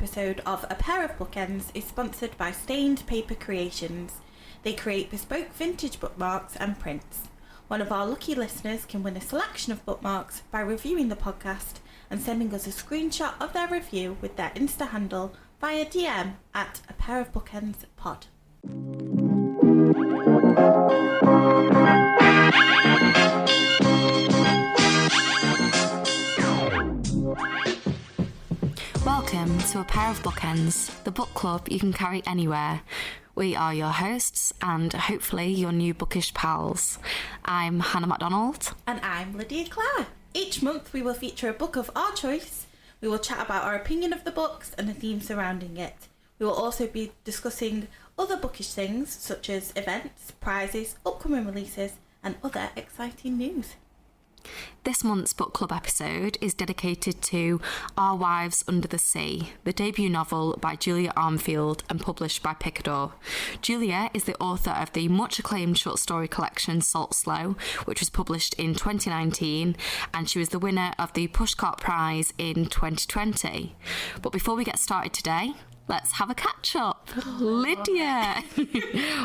episode of A Pair of Bookends is sponsored by Stained Paper Creations. They create bespoke vintage bookmarks and prints. One of our lucky listeners can win a selection of bookmarks by reviewing the podcast and sending us a screenshot of their review with their Insta handle via DM at A Pair of Bookends Pod. Welcome to A Pair of Bookends, the book club you can carry anywhere. We are your hosts and hopefully your new bookish pals. I'm Hannah MacDonald. And I'm Lydia Clare. Each month we will feature a book of our choice. We will chat about our opinion of the books and the theme surrounding it. We will also be discussing other bookish things such as events, prizes, upcoming releases and other exciting news. This month's book club episode is dedicated to Our Wives Under the Sea, the debut novel by Julia Armfield and published by Picador. Julia is the author of the much acclaimed short story collection Salt Slow, which was published in 2019, and she was the winner of the Pushcart Prize in 2020. But before we get started today, let's have a catch-up. Lydia,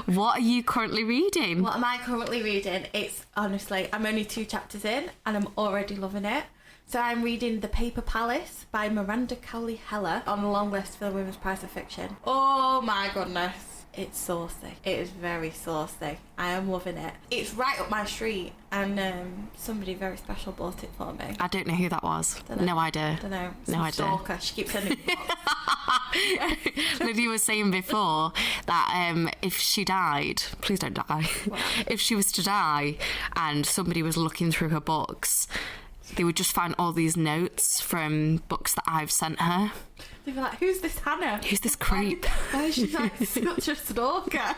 what are you currently reading? What am I currently reading? It's honestly, I'm only 2 chapters in and I'm already loving it. So I'm reading The Paper Palace by Miranda Cowley-Heller on a long list for the Women's Prize of Fiction. Oh my goodness. It's saucy. It is very saucy. I am loving it. It's right up my street and somebody very special bought it for me. I don't know who that was. No idea. Don't know. No idea. Stalker. She keeps sending me books. Lydia was saying before that if she died, please don't die, if she was to die and somebody was looking through her books, they would just find all these notes from books that I've sent her. They'd be like, who's this Hannah? Who's this creep? Why is she like such a stalker?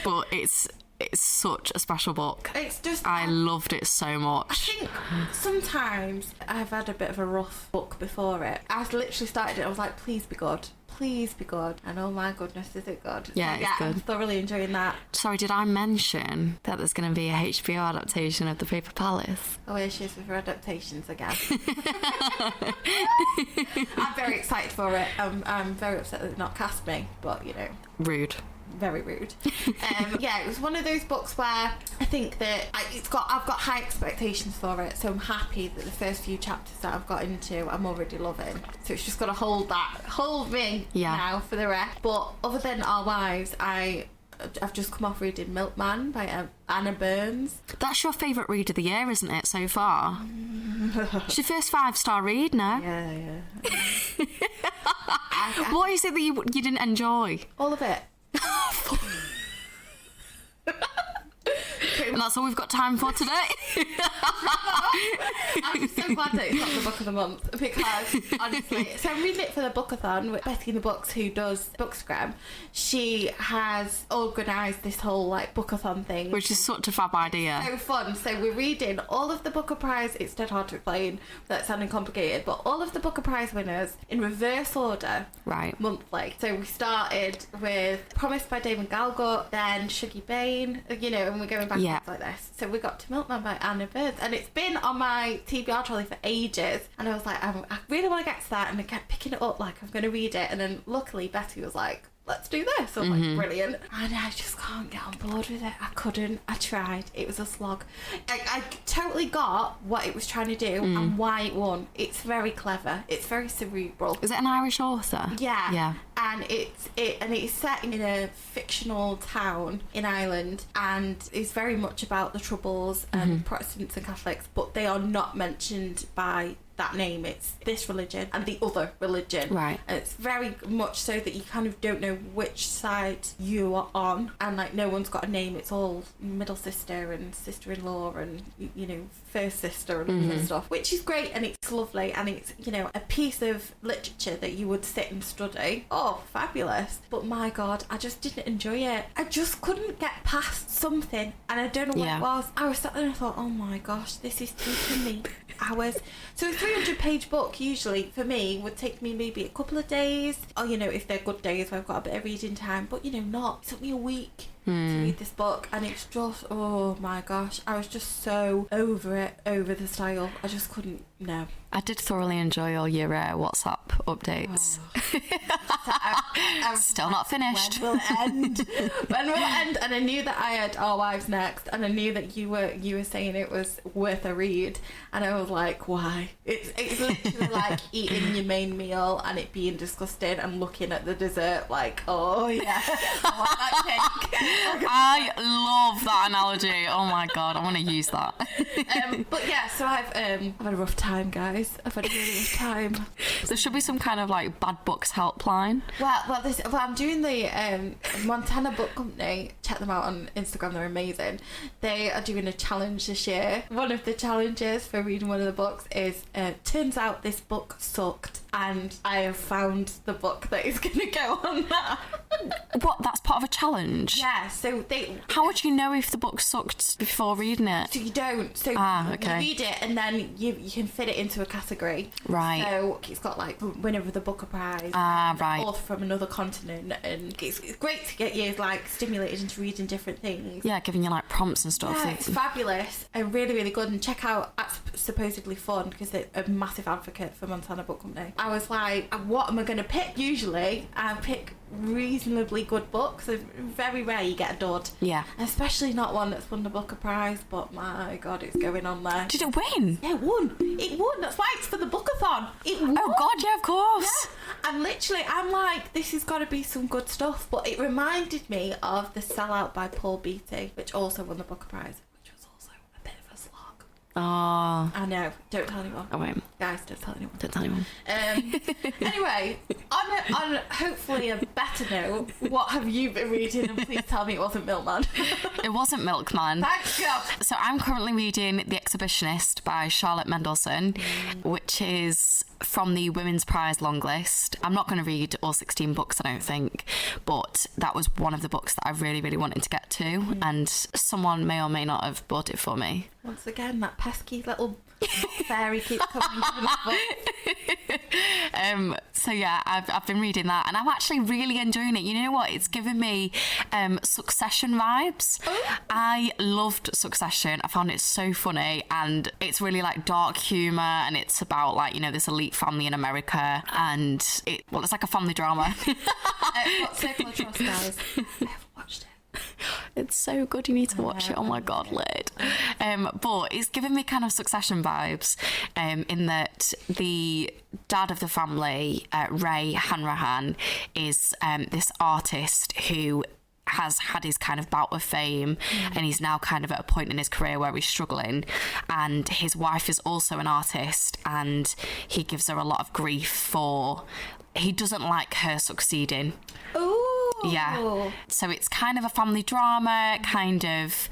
But it's such a special book. It's just... I loved it so much. I think sometimes I've had a bit of a rough book before it. I literally started it, I was like, please be good. Please be good. And oh my goodness, is it good? Yeah, it's good. I'm thoroughly enjoying that. Sorry, did I mention that there's going to be a HBO adaptation of The Paper Palace? Oh, here she is with her adaptations again. I'm very excited for it. I'm very upset that they've not cast me, but you know. Rude. Very rude. Yeah, it was one of those books where I think that I've got high expectations for it, so I'm happy that the first few chapters that I've got into I'm already loving. So it's just got to hold me now for the rest. But other than Our Wives, I've just come off reading Milkman by Anna Burns. That's your favourite read of the year, isn't it, so far? It's your first 5-star read, no? Yeah. What is it that you didn't enjoy? All of it. And that's all we've got time for today. I'm so glad that it's not the book of the month because honestly, so I'm reading it for the bookathon with Betty in the Books who does Bookstagram. She has organised this whole like bookathon thing, which is such a fab idea. So fun. So we're reading all of the Booker Prize. It's dead hard to explain without sounding complicated, but all of the Booker Prize winners in reverse order, right? Monthly. So we started with Promised by Damon Galgut, then Shuggie Bain, you know, and we're going back like this. So we got to Milkman by Anna Burns, and it's been on my TBR trolley for ages. And I was like, I really want to get to that, and I kept picking it up like I'm going to read it. And then luckily Betty was like, let's do this. I was like, brilliant. And I just can't get on board with it. I couldn't. I tried. It was a slog. I totally got what it was trying to do and why it won. It's very clever. It's very cerebral. Is it an Irish author? Yeah. And it's set in a fictional town in Ireland, and it's very much about the Troubles and Protestants and Catholics, but they are not mentioned by that name. It's this religion and the other religion, right? And it's very much so that you kind of don't know which side you are on, and like no one's got a name. It's all middle sister and sister-in-law and, you know, first sister and all that stuff, which is great, and it's lovely, and it's, you know, a piece of literature that you would sit and study. Oh, fabulous. But my God, I just didn't enjoy it. I just couldn't get past something, and I don't know what it was. I was sat there and I thought, oh my gosh, this is taking me hours. So a 300-page book usually for me would take me maybe a couple of days, or, you know, if they're good days where I've got a bit of reading time, but, you know, not. It took me a week. to read this book, and it's just, oh my gosh, I was just so over the style. I just couldn't, no. I did thoroughly enjoy all your WhatsApp updates. I'm Still not finished. When will it end? When will it end? And I knew that I had Our Wives next, and I knew that you were saying it was worth a read, and I was like, why? It's literally like eating your main meal and it being disgusting and looking at the dessert like, oh yeah, I want that cake. I love that analogy. Oh my god, I want to use that. But yeah, so I've had a rough time, guys. I've had a really rough time. There should be some kind of like bad books helpline. Well, I'm doing the Montana Book Company. Check them out on Instagram; they're amazing. They are doing a challenge this year. One of the challenges for reading one of the books is turns out this book sucked, and I have found the book that is going to go on that. What? That's part of a challenge? Yeah. So How would you know if the book sucked before reading it? So you don't. So okay. you read it, and then you can fit it into a category. Right. So it's got like winner of the Booker Prize. Right. Author from another continent, and it's great to get you like stimulated into reading different things. Yeah, giving you like prompts and stuff. Yeah, it's fabulous and really, really good. And check out Supposedly Fun, because they're a massive advocate for Montana Book Company. I was like, what am I going to pick? Usually I pick reasonably good books. So very rare you get a dud. Yeah. Especially not one that's won the Booker Prize, but my god, it's going on there. Did it win? Yeah, it won. It won. That's why it's for the Bookathon. It won. Oh god, yeah, of course. Yeah. And literally, I'm like, this has got to be some good stuff. But it reminded me of The Sellout by Paul Beatty, which also won the Booker Prize, which was also a bit of a slog. Oh. I know. Don't tell anyone. I won't. Guys, don't tell anyone. Don't tell anyone. Anyway, on hopefully a better note, what have you been reading? And please tell me it wasn't Milkman. It wasn't Milkman. Thank God. So I'm currently reading The Exhibitionist by Charlotte Mendelson, which is from the Women's Prize long list. I'm not going to read all 16 books, I don't think, but that was one of the books that I really, really wanted to get to, and someone may or may not have bought it for me. Once again, that pesky little fairy keeps coming to the book. So yeah, I've been reading that, and I'm actually really enjoying it. You know what? It's given me Succession vibes. Oh. I loved Succession. I found it so funny, and it's really like dark humour, and it's about like, you know, this elite family in America, and it's like a family drama. What Circle of Trust, guys? I haven't watched it. It's so good, you need to watch it. Oh my god, Lid. But it's given me kind of Succession vibes, in that the dad of the family, Ray Hanrahan, is this artist who has had his kind of bout of fame, and he's now kind of at a point in his career where he's struggling, and his wife is also an artist, and he gives her a lot of grief for he doesn't like her succeeding. Ooh. Yeah. So it's kind of a family drama, kind of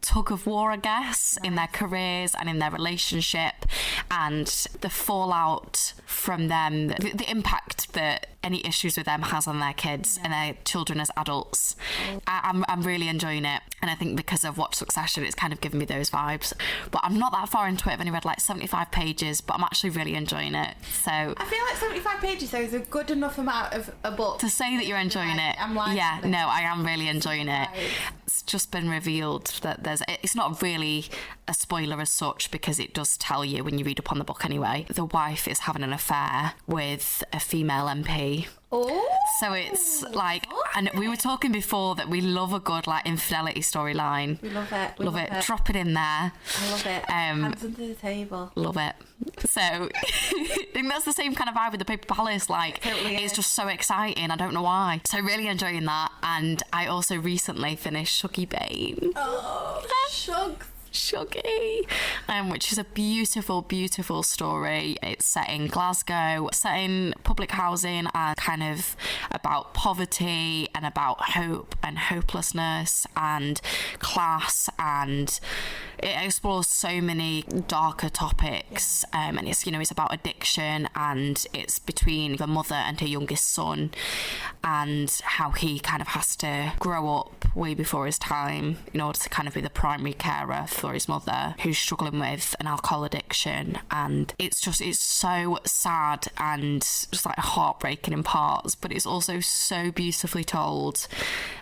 tug of war, I guess, in their careers and in their relationship, and the fallout from them, the impact that any issues with them has on their kids and their children as adults. I'm really enjoying it, and I think because I've watched Succession, it's kind of given me those vibes. But I'm not that far into it. I've only read like 75 pages, but I'm actually really enjoying it. So I feel like 75 pages though is a good enough amount of a book to say that you're enjoying it. Yeah, no, I am really enjoying it. It's just been revealed that it's not really a spoiler as such, because it does tell you when you read up on the book anyway. The wife is having an affair with a female MP. Oh, so it's like, and we were talking before that we love a good like infidelity storyline. We love it. Love it. Drop it in there. I love it. Hands under the table. Love it. So I think that's the same kind of vibe with the Paper Palace. Like, totally it's just so exciting. I don't know why. So really enjoying that. And I also recently finished Shuggie Bain. Oh, Shuggie, which is a beautiful, beautiful story. It's set in Glasgow, set in public housing, and kind of about poverty and about hope and hopelessness and class and it explores so many darker topics, and it's about addiction, and it's between the mother and her youngest son, and how he kind of has to grow up way before his time in order to kind of be the primary carer for his mother, who's struggling with an alcohol addiction. And it's so sad and just like heartbreaking in parts, but it's also so beautifully told.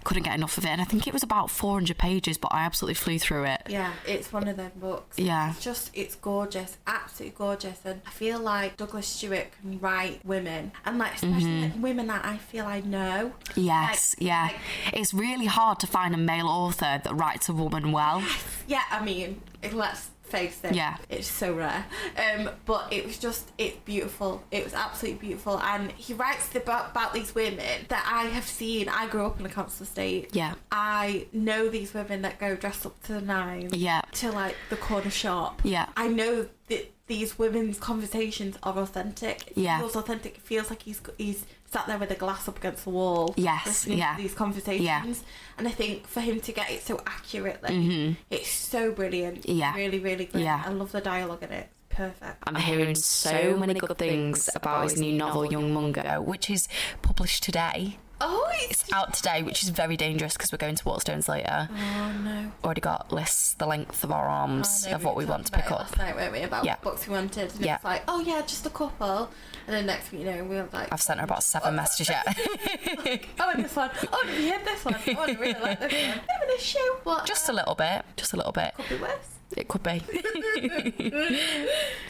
Couldn't get enough of it, and I think it was about 400 pages, but I absolutely flew through it. Yeah, it's one of them books. Yeah, it's gorgeous, absolutely gorgeous. And I feel like Douglas Stuart can write women, and like especially like women that I feel I know. Yes, it's really hard to find a male author that writes a woman well. Yeah, I mean, let's face it, it's so rare, but it's beautiful. It was absolutely beautiful, and he writes about these women that I have seen. I grew up in a council estate. I know these women that go dressed up to the nines to like the corner shop. I know that these women's conversations are authentic. It feels authentic. It feels like he's sat there with a glass up against the wall, listening to these conversations. And I think for him to get it so accurately, it's so brilliant. Really, really good. I love the dialogue in it. Perfect. I'm hearing so many good things about his new novel, Young Mungo, which is published today. Oh, it's out today, which is very dangerous because we're going to Waterstones later. Oh no! Already got lists the length of our arms of what we want to pick up. Last night, weren't we, about what books we wanted? And it's like, oh yeah, just a couple. And then next thing you know, we were like, I've sent her about 7 messages yet. I want this one. Oh, have you heard this one? I want to really like this one. Bit of an issue, but just a little bit. Could be worse. It could be.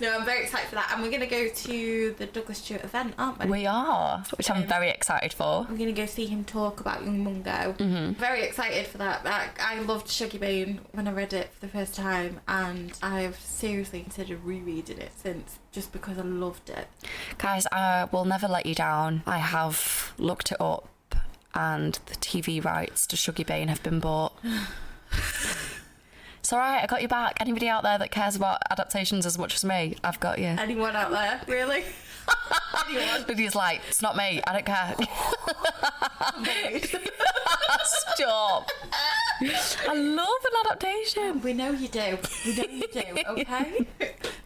No, I'm very excited for that. And we're going to go to the Douglas Stuart event, aren't we? We are, which I'm very excited for. We're going to go see him talk about Young Mungo. Very excited for that. I loved Shuggie Bain when I read it for the first time, and I've seriously considered rereading it since, just because I loved it. Guys, I will never let you down. I have looked it up, and the TV rights to Shuggie Bain have been bought. It's alright, I got you back. Anybody out there that cares about adaptations as much as me, I've got you. Anyone out there? Really? Anyone? Lydia's like, it's not me, I don't care. Stop. I love an adaptation. We know you do. Okay?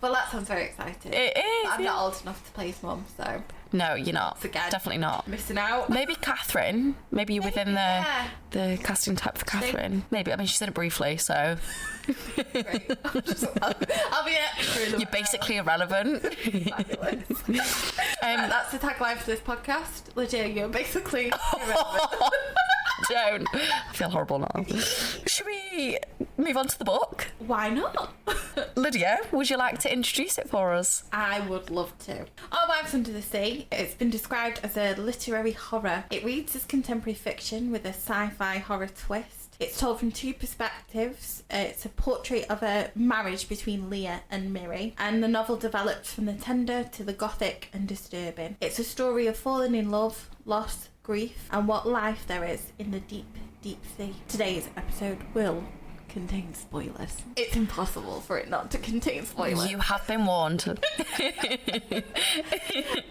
Well, that sounds very exciting. It is. But I'm not old enough to play his mum, so... No, you're not. Again, definitely not. Missing out. Maybe Catherine. Maybe you're within the casting type for Catherine. Maybe. I mean, she's in it briefly, so... Great. I'll be extra. You're basically irrelevant. That's the tagline for this podcast. Lydia, you're basically irrelevant. Don't. I feel horrible now. Should we move on to the book? Why not? Lydia, would you like to introduce it for us? I would love to. Our Wives Under the Sea. It's been described as a literary horror. It reads as contemporary fiction with a sci-fi horror twist. It's told from 2 perspectives. It's a portrait of a marriage between Leah and Miri, and the novel develops from the tender to the gothic and disturbing. It's a story of falling in love, loss, grief, and what life there is in the deep, deep sea. Today's episode will contain spoilers. It's impossible for it not to contain spoilers. You have been warned.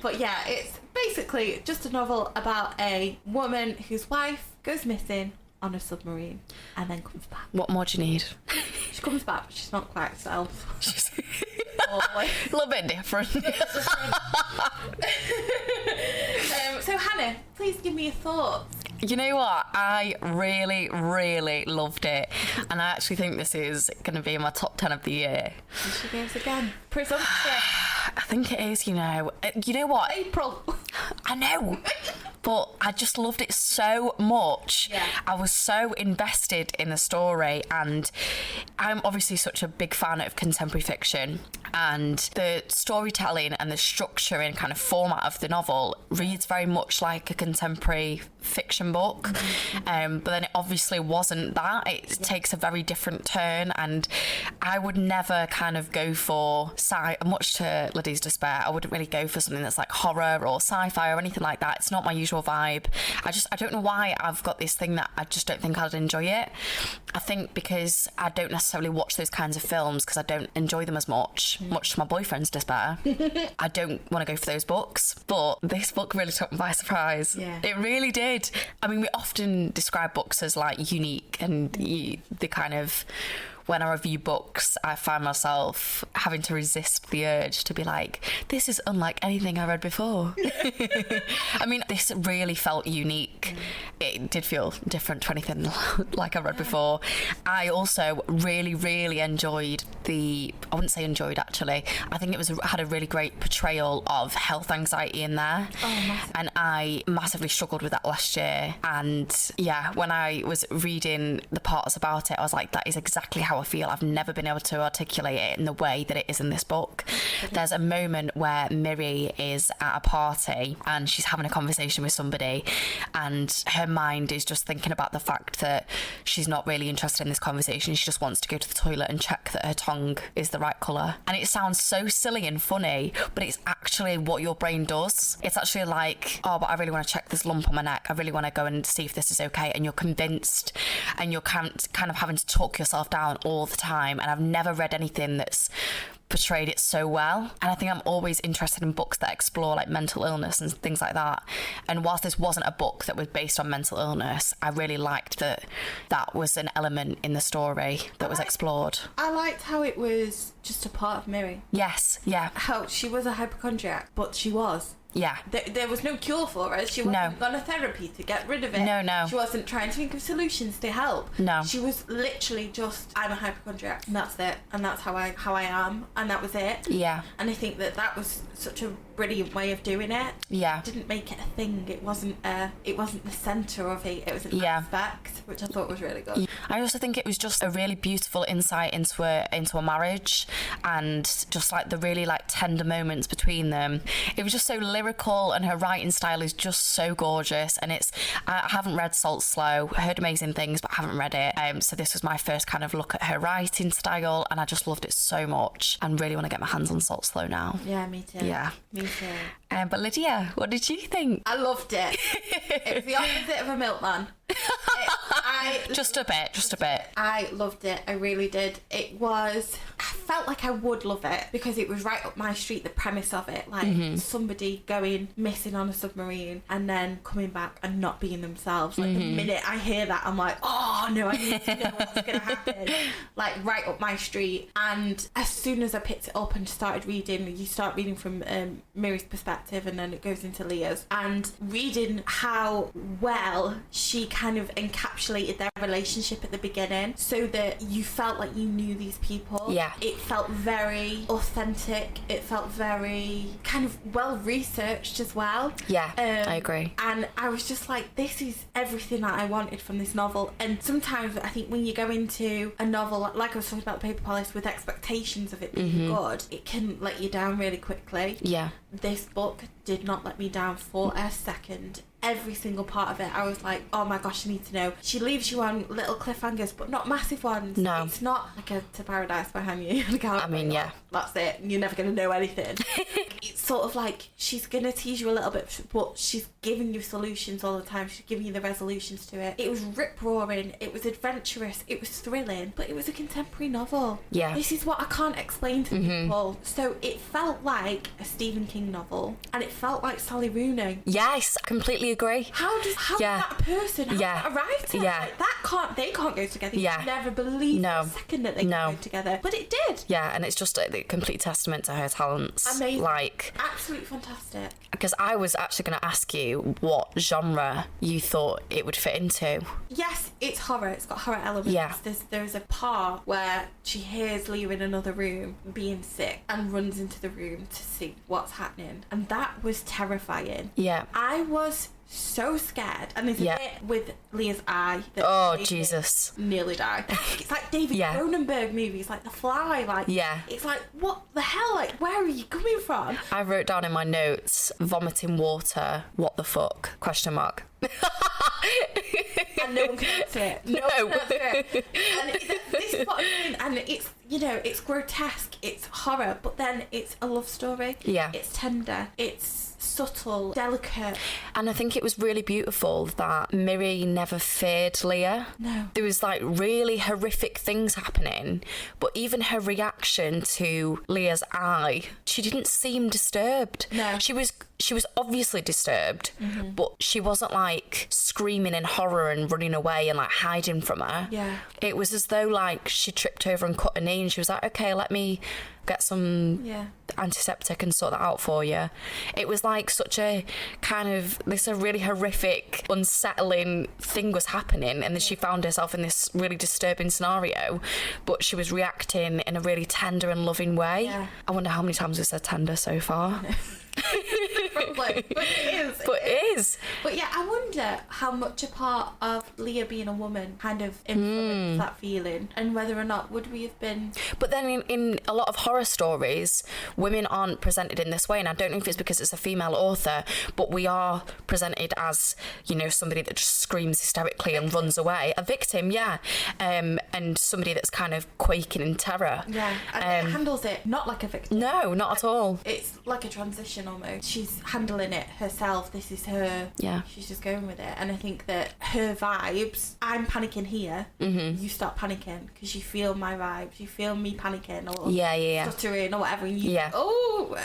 But yeah, it's basically just a novel about a woman whose wife goes missing on a submarine and then comes back. What more do you need? She comes back, but she's not quite herself. A little bit different. So Hannah, please give me your thoughts. You know what? I really, really loved it. And I actually think this is going to be in my top 10 of the year. Here she goes again. Presumptuous. I think it is, you know. You know what? April. I know. But I just loved it so much. Yeah. I was so invested in the story, and I'm obviously such a big fan of contemporary fiction, and the storytelling and the structure and kind of format of the novel reads very much like a contemporary fiction book. But then it obviously wasn't that. It takes a very different turn, and I would never kind of go for much to Lydia's despair, I wouldn't really go for something that's like horror or sci-fi or anything like that. It's not my usual vibe. I don't know why I've got this thing that I just don't think I'd enjoy it. I think because I don't necessarily watch those kinds of films because I don't enjoy them as much to my boyfriend's despair. I don't want to go for those books, but this book really took me by surprise. It really did. I mean, we often describe books as like unique and the kind of when I review books, I find myself having to resist the urge to be like, this is unlike anything I read before. I mean, this really felt unique. It did feel different to anything like I read before. I also really, really enjoyed I wouldn't say enjoyed actually, I think it had a really great portrayal of health anxiety in there. And I massively struggled with that last year. And yeah, when I was reading the parts about it, I was like, that is exactly how I feel. I've never been able to articulate it in the way that it is in this book. There's a moment where Miri is at a party and she's having a conversation with somebody, and her mind is just thinking about the fact that she's not really interested in this conversation. She just wants to go to the toilet and check that her tongue is the right colour. And it sounds so silly and funny, but it's actually what your brain does. It's actually like, oh, but I really want to check this lump on my neck. I really want to go and see if this is okay. And you're convinced, and you're kind of having to talk yourself down all the time. And I've never read anything that's portrayed it so well. And I think I'm always interested in books that explore like mental illness and things like that. And whilst this wasn't a book that was based on mental illness, I really liked that was an element in the story that was explored. I liked how it was just a part of Miri. Yes, yeah. How she was a hypochondriac, but she was. Yeah. There was no cure for it. She wasn't gone to therapy to get rid of it. No. She wasn't trying to think of solutions to help. No. She was literally just, I'm a hypochondriac, and that's it. And that's how I am. And that was it. Yeah. And I think that was such a brilliant way of doing it. Yeah. It didn't make it a thing. It wasn't the centre of it. It was an aspect, which I thought was really good. I also think it was just a really beautiful insight into a marriage, and just like the really like tender moments between them. It was just so lyrical, and her writing style is just so gorgeous. And I haven't read Salt Slow. I heard amazing things, but I haven't read it. So this was my first kind of look at her writing style, and I just loved it so much and really want to get my hands on Salt Slow now. Yeah, me too. Yeah. Me too. But Lydia, what did you think? I loved it. It was the opposite of a Milkman. Just a bit. I loved it. I really did. I felt like I would love it because it was right up my street, the premise of it. Like somebody going missing on a submarine and then coming back and not being themselves. Like the minute I hear that, I'm like, oh no, I need to know what's going to happen. Like right up my street. And as soon as I picked it up and started reading, you start reading from Miri's perspective and then it goes into Leah's. And reading how well she kind of encapsulated their relationship at the beginning so that you felt like you knew these people. Yeah. It felt very authentic. It felt very kind of well researched as well. Yeah, I agree. And I was just like, this is everything that I wanted from this novel. And sometimes I think when you go into a novel, like I was talking about The Paper Palace, with expectations of it being good, it can let you down really quickly. Yeah. This book did not let me down for a second. Every single part of it, I was like, oh my gosh, I need to know. She leaves you on little cliffhangers, but not massive ones. No. It's not like a To Paradise by Hanya. I mean, yeah. That's it. You're never going to know anything. It's sort of like she's going to tease you a little bit, but she's giving you solutions all the time. She's giving you the resolutions to it. It was rip-roaring. It was adventurous. It was thrilling. But it was a contemporary novel. Yeah. This is what I can't explain to people. So it felt like a Stephen King novel. And it felt like Sally Rooney. Yes, I completely agree. How does that person, that a writer, like, they can't go together. You never believe for a second that they can go together. But it did. Yeah, and it's just a complete testament to her talents. Amazing. Like, absolutely fantastic. Because I was actually going to ask you what genre you thought it would fit into. Yes, it's horror. It's got horror elements. Yeah. There's a part where she hears Leah in another room being sick and runs into the room to see what's happening. And that was terrifying. Yeah. I was so scared, and there's a bit with Leah's eye that Jesus, nearly died. It's like David Cronenberg movies, like The Fly. Like, it's like, what the hell? Like, where are you coming from? I wrote down in my notes, vomiting water, what the fuck? ? And no one can answer it. No one can answer it. And this is what I mean. And it's, it's grotesque, it's horror, but then it's a love story. Yeah. It's tender. It's subtle, delicate. And I think it was really beautiful that Miri never feared Leah. No. There was like really horrific things happening, but even her reaction to Leah's eye, she didn't seem disturbed. No. She was she was obviously disturbed, but she wasn't like screaming in horror and running away and like hiding from her. Yeah. It was as though like she tripped over and cut her knee, and she was like, okay, let me get some antiseptic and sort that out for you. It was like such a kind of, this a really horrific, unsettling thing was happening, and then she found herself in this really disturbing scenario, but she was reacting in a really tender and loving way. Yeah. I wonder how many times we said tender so far. Probably. But it is. But it is. But yeah, I wonder how much a part of Leah being a woman kind of influenced that feeling, and whether or not would we have been... But then in a lot of horror stories, women aren't presented in this way, and I don't know if it's because it's a female author, but we are presented as, you know, somebody that just screams hysterically and runs away. A victim, and somebody that's kind of quaking in terror. Yeah, and it handles it not like a victim. No, not at all. It's like a transition almost. She's handling it herself. This is her. Yeah. She's just going with it. And I think that her vibes, I'm panicking here. You start panicking because you feel my vibes. You feel me panicking or stuttering or whatever. And you,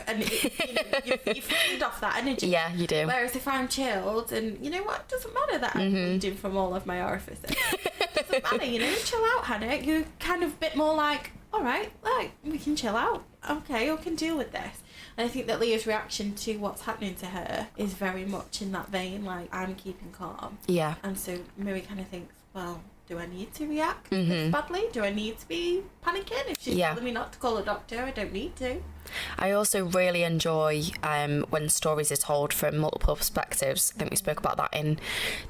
and you feed off that energy. Yeah, you do. Whereas if I'm chilled, and you know what, it doesn't matter that I'm bleeding from all of my orifices. It doesn't matter, you know, chill out, Hannah. You're kind of a bit more like, all right, like, we can chill out. Okay, I can deal with this. And I think that Leah's reaction to what's happening to her is very much in that vein, like, I'm keeping calm. Yeah. And so Miri kind of thinks, well, do I need to react this badly? Do I need to be panicking? If she's telling me not to call a doctor, I don't need to. I also really enjoy when stories are told from multiple perspectives. I think we spoke about that in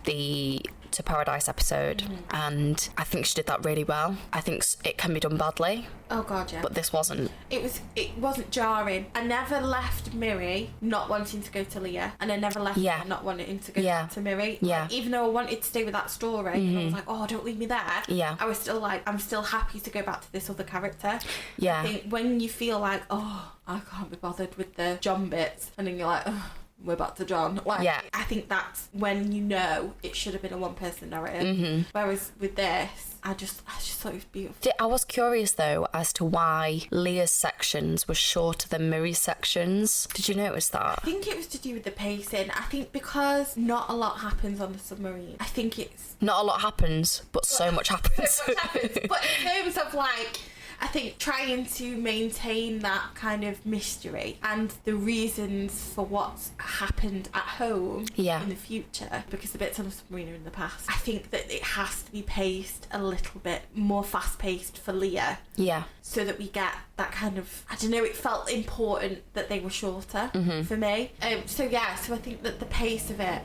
the To Paradise episode, and I think she did that really well. I think it can be done badly. Oh god, yeah. But this wasn't. It wasn't jarring. I never left Miri not wanting to go to Leah, and I never left her not wanting to go to Miri. Yeah. Like, even though I wanted to stay with that story, and I was like, oh, don't leave me there. Yeah. I was still like, I'm still happy to go back to this other character. Yeah. I think when you feel like, oh, I can't be bothered with the John bits, and then you're like, oh, we're back to John. Like, I think that's when you know it should have been a one-person narrative. Whereas with this, I just thought it was beautiful. I was curious though as to why Leah's sections were shorter than Miri's sections. Did you notice that? I think it was to do with the pacing. I think because not a lot happens on the submarine. I think it's... Not a lot happens, but so much happens. So much happens. But in terms of like... I think trying to maintain that kind of mystery and the reasons for what's happened at home in the future, because the bits on the submarine are in the past, I think that it has to be paced a little bit more fast-paced for Leah. Yeah. So that we get that kind of, I don't know, it felt important that they were shorter for me. So I think that the pace of it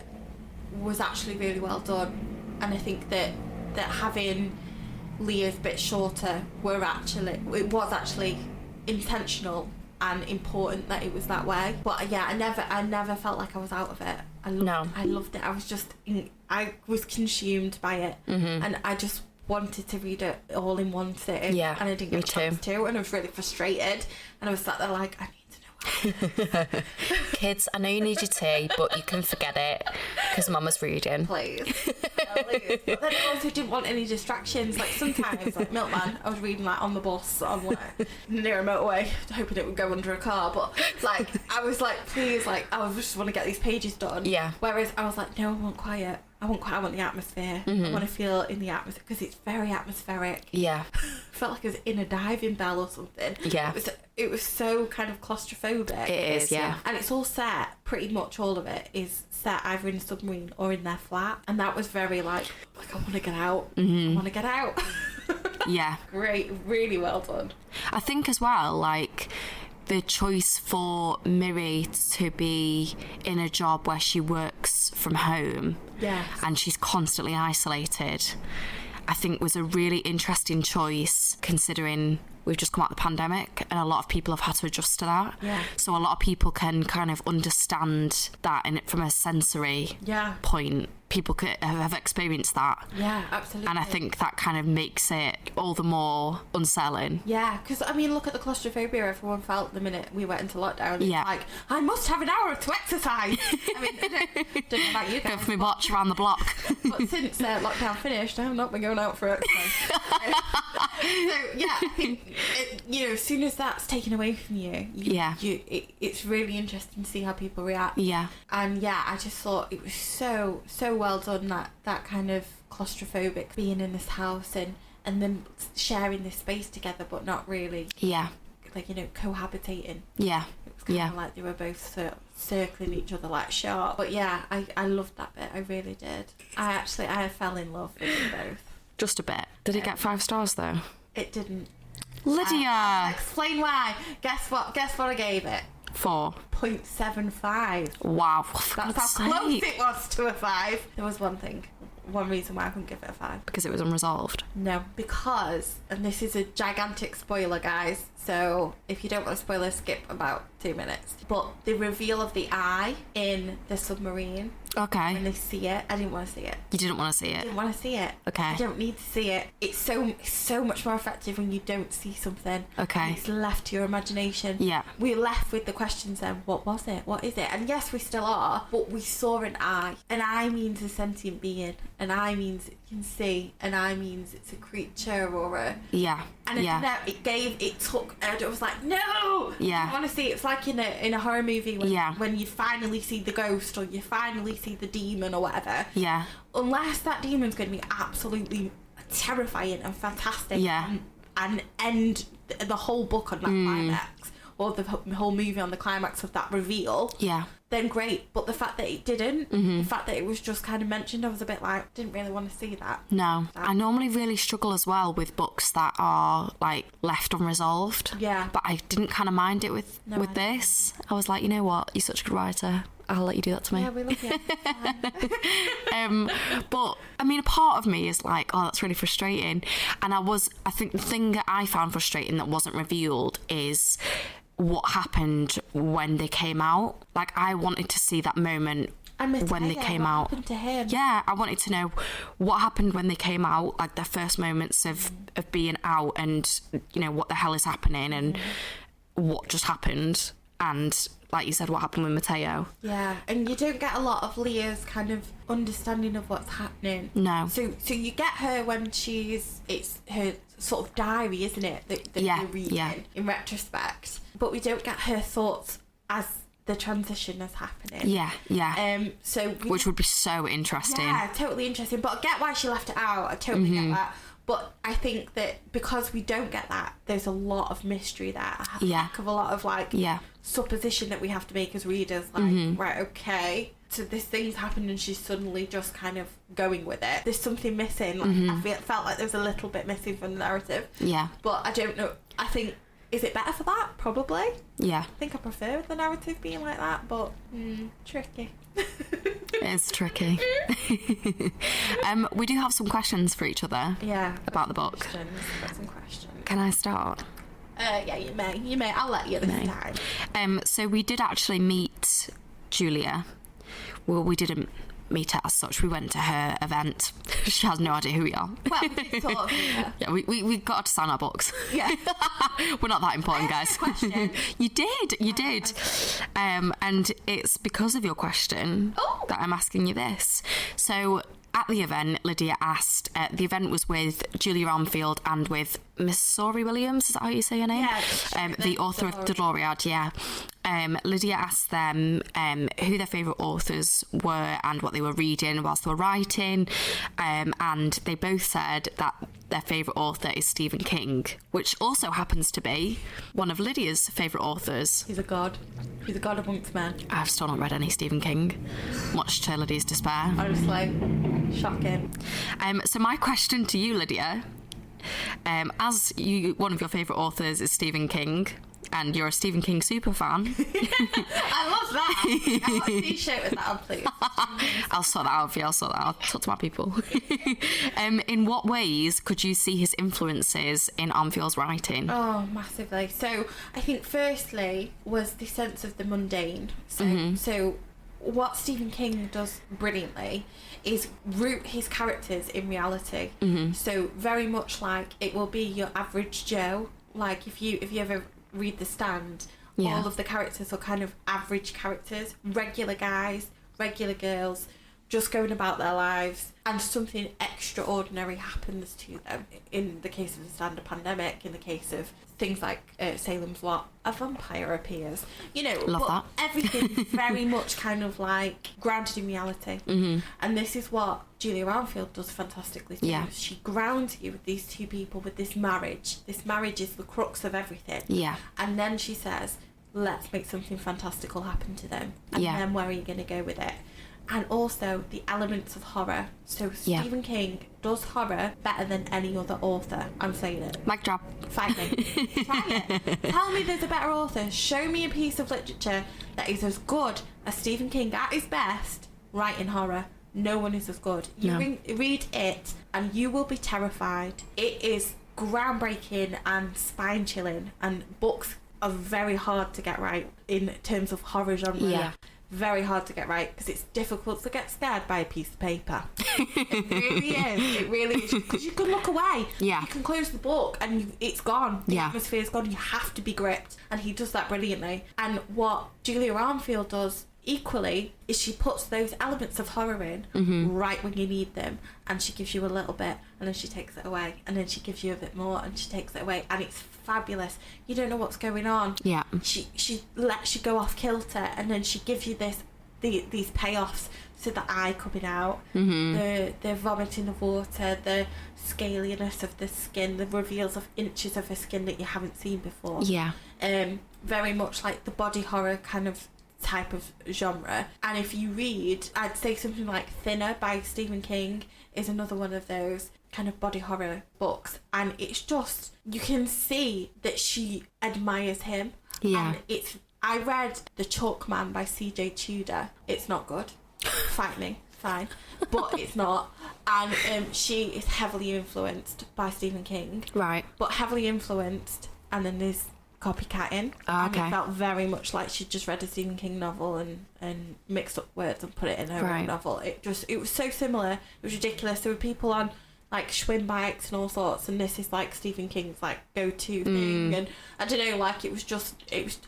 was actually really well done. And I think that having Leah's bit shorter it was actually intentional and important that it was that way. But I never felt like I was out of it. I loved it. I was consumed by it, and I just wanted to read it all in one sitting. Yeah, and I didn't get a chance to, and I was really frustrated. And I was sat there like, I need to know. Kids, I know you need your tea, but you can forget it because Mama's reading. Please. Please. But then I also didn't want any distractions. Like sometimes, like Milkman, I was reading like on the bus on like near a motorway, hoping it would go under a car. But like I was like, please, like I just want to get these pages done. Yeah. Whereas I was like, no, I want quiet. I want the atmosphere. I want to feel in the atmosphere because it's very atmospheric. Yeah. I felt like I was in a diving bell or something. Yeah. It was so kind of claustrophobic. It is, yeah. And it's all set, pretty much all of it is set either in a submarine or in their flat. And that was very like I want to get out. I want to get out. Yeah. Great. Really well done. I think as well, like, the choice for Miri to be in a job where she works from home and she's constantly isolated, I think was a really interesting choice, considering we've just come out of the pandemic and a lot of people have had to adjust to that. Yeah. So a lot of people can kind of understand that from a sensory point. People could have experienced that. Yeah, absolutely. And I think that kind of makes it all the more unsettling. Yeah, because, I mean, look at the claustrophobia everyone felt the minute we went into lockdown. It's like, I must have an hour to exercise. I mean, I don't know about you guys. Go for me watch around the block. But since lockdown finished, I have not been going out for exercise. I think as soon as that's taken away from you, it's really interesting to see how people react. Yeah. And I just thought it was so well done, that kind of claustrophobic being in this house and then sharing this space together, but not really. Yeah. Like, cohabitating. Yeah. It was kind of like they were both circling each other like sharp. But I loved that bit. I really did. I fell in love with them both. Just a bit. Did it get 5 stars though? It didn't. Lydia! Explain why. Guess what I gave it? 4.75. Wow. That's how close it was to a 5. There was one reason why I couldn't give it a 5. Because it was unresolved? No, because, and this is a gigantic spoiler, guys, so if you don't want a spoiler, skip about 2 minutes. But the reveal of the eye in the submarine. Okay. When they see it, I didn't want to see it. You didn't want to see it? I didn't want to see it. Okay. I don't need to see it. It's so much more effective when you don't see something. Okay. It's left to your imagination. Yeah. We're left with the questions then. What was it? What is it? And yes, we still are, but we saw an eye. An eye means a sentient being. An eye means it can see. An eye means it's a creature or a... Yeah. And it took, and I was like, no! Yeah. I want to see, it's like in a horror movie when you finally see the ghost or you finally see the demon or whatever. Yeah. Unless that demon's going to be absolutely terrifying and fantastic. Yeah. And end the whole book on that climax, or the whole movie on the climax of that reveal. Yeah. Then great, but the fact that it didn't, the fact that it was just kind of mentioned, I was a bit like, didn't really want to see that. No. I normally really struggle as well with books that are like left unresolved. Yeah. But I didn't kind of mind it with this. I was like, you know what? You're such a good writer. I'll let you do that to me. Yeah, we love you. But I mean, a part of me is like, oh, that's really frustrating. And I think the thing that I found frustrating that wasn't revealed is what happened when they came out. Like, I wanted to see that moment when they came out. What happened to him? Yeah, I wanted to know what happened when they came out, like their first moments of being out, and what the hell is happening and what just happened, and like you said, what happened with Matteo. Yeah, and you don't get a lot of Leah's kind of understanding of what's happening. No. So you get her when it's her sort of diary, isn't it, that you're reading in retrospect. But we don't get her thoughts as the transition is happening. Yeah. Which would be so interesting. Yeah, totally interesting. But I get why she left it out. I totally get that. But I think that because we don't get that, there's a lot of mystery there. A heck of a lot of supposition that we have to make as readers. Like, right, okay, so this thing's happened and she's suddenly just kind of going with it. There's something missing. Like, I felt like there was a little bit missing from the narrative. Yeah. But I don't know. I think, is it better for that? Probably. Yeah. I think I prefer the narrative being like that, but tricky. It is tricky. We do have some questions for each other. Yeah. About the book. Got some questions. Can I start? Yeah, you may. I'll let you this time. So we did actually meet Julia. Well, we didn't meet her as such. We went to her event. She has no idea who we are. Well, we did sort of, yeah. Yeah, we got her to sign our books. Yeah. We're not that important, guys. Question. You did. Okay. And it's because of your question that I'm asking you this. So at the event, Lydia asked, the event was with Julia Armfield and with Miss Sori Williams, is that how you say her name? Yeah. The author of Doloriad, yeah. Lydia asked them who their favourite authors were and what they were reading whilst they were writing, and they both said that their favourite author is Stephen King, which also happens to be one of Lydia's favourite authors. He's a god. He's a god amongst men. I've still not read any Stephen King, much to Lydia's despair. Honestly, shocking. So my question to you, Lydia, as one of your favourite authors is Stephen King, and you're a Stephen King super fan. I love that. I want a t-shirt with that on, please. I'll sort that out for you. I'll talk to my people. In what ways could you see his influences in Armfield's writing? Oh, massively. So I think firstly was the sense of the mundane. So what Stephen King does brilliantly is root his characters in reality. So very much like it will be your average Joe. Like if you ever read The Stand, all of the characters are kind of average characters, regular guys, regular girls, just going about their lives, and something extraordinary happens to them. In the case of the standard pandemic, in the case of things like Salem's Lot, a vampire appears. You know, Love that. Everything very much kind of like grounded in reality. Mm-hmm. And this is what Julia Armfield does fantastically too. Yeah. She grounds you with these two people, with this marriage. This marriage is the crux of everything. Yeah. And then she says, let's make something fantastical happen to them. And then where are you going to go with it? And also the elements of horror. So Stephen King does horror better than any other author. I'm saying it. Mic drop. Fight me. Try it. Tell me there's a better author. Show me a piece of literature that is as good as Stephen King at his best writing horror. No one is as good. You read it and you will be terrified. It is groundbreaking and spine-chilling, and books are very hard to get right in terms of horror genre. Yeah. Very hard to get right because it's difficult to get scared by a piece of paper. It really is. It really is. Because you can look away. Yeah. You can close the book and it's gone. The Yeah. atmosphere's gone. You have to be gripped. And he does that brilliantly. And what Julia Armfield does equally is she puts those elements of horror in right when you need them, and she gives you a little bit and then she takes it away, and then she gives you a bit more and she takes it away, and it's fabulous. You don't know what's going on. Yeah. She lets you go off kilter, and then she gives you these payoffs. So the eye coming out, the vomiting of water, the scaliness of the skin, the reveals of inches of her skin that you haven't seen before. Yeah. Very much like the body horror kind of type of genre. And if you read, I'd say something like Thinner by Stephen King is another one of those kind of body horror books, and it's just, you can see that she admires him. Yeah. And I read The Chalk Man by C.J. Tudor. It's not good. Fight me. Fine. But it's not. And she is heavily influenced by Stephen King. Right. But heavily influenced, and then there's copycatting. Oh, okay. And it felt very much like she'd just read a Stephen King novel and mixed up words and put it in her own novel. It was so similar. It was ridiculous. There were people on like Schwinn bikes and all sorts, and this is like Stephen King's like go-to thing, and I don't know, like it was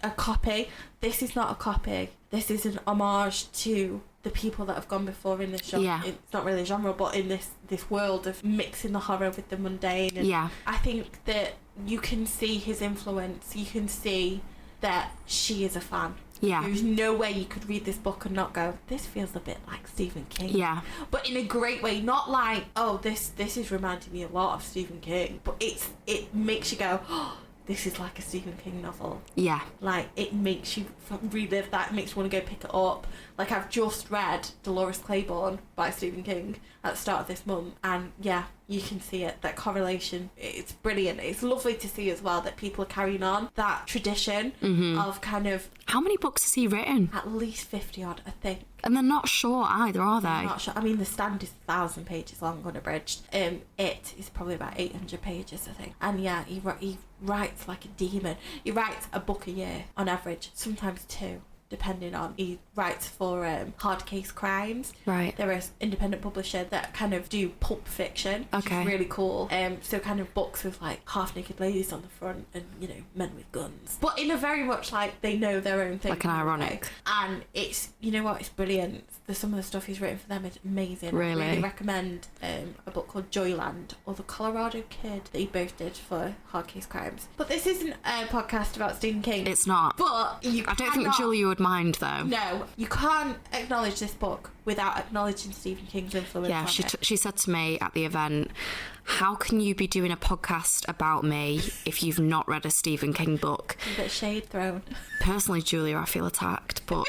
a copy. This is not a copy. This is an homage to the people that have gone before in this genre. Yeah. It's not really a genre, but in this world of mixing the horror with the mundane. And Yeah. I think that you can see his influence. You can see that she is a fan. Yeah. There's no way you could read this book and not go, this feels a bit like Stephen King. Yeah. But in a great way, not like, oh, this is reminding me a lot of Stephen King, but it makes you go, oh, this is like a Stephen King novel. Yeah. Like, it makes you relive that. It makes you want to go pick it up. Like, I've just read Dolores Claiborne by Stephen King at the start of this month, and yeah, you can see it, that correlation. It's brilliant. It's lovely to see as well that people are carrying on that tradition of kind of... How many books has he written? At least 50 odd, I think. And they're not short either, are they? I'm not sure. I mean, The Stand is 1,000 pages long, unabridged. It is probably about 800 pages, I think. And yeah, he writes like a demon. He writes a book a year on average, sometimes two, depending on. He writes for Hard Case Crimes. Right. They're an independent publisher that kind of do pulp fiction, which Okay. is really cool. So kind of books with like half-naked ladies on the front and, you know, men with guns. But in a very much like they know their own thing. Like an ironic. And it's, you know what, it's brilliant. Some of the stuff he's written for them is amazing. Really? I really recommend a book called Joyland, or The Colorado Kid, that he both did for Hard Case Crimes. But this isn't a podcast about Stephen King. It's not. But I don't think Julia would mind, though. No, you can't acknowledge this book without acknowledging Stephen King's influence. Yeah, on it. she said to me at the event, how can you be doing a podcast about me if you've not read a Stephen King book? A bit of shade thrown. Personally, Julia, I feel attacked, but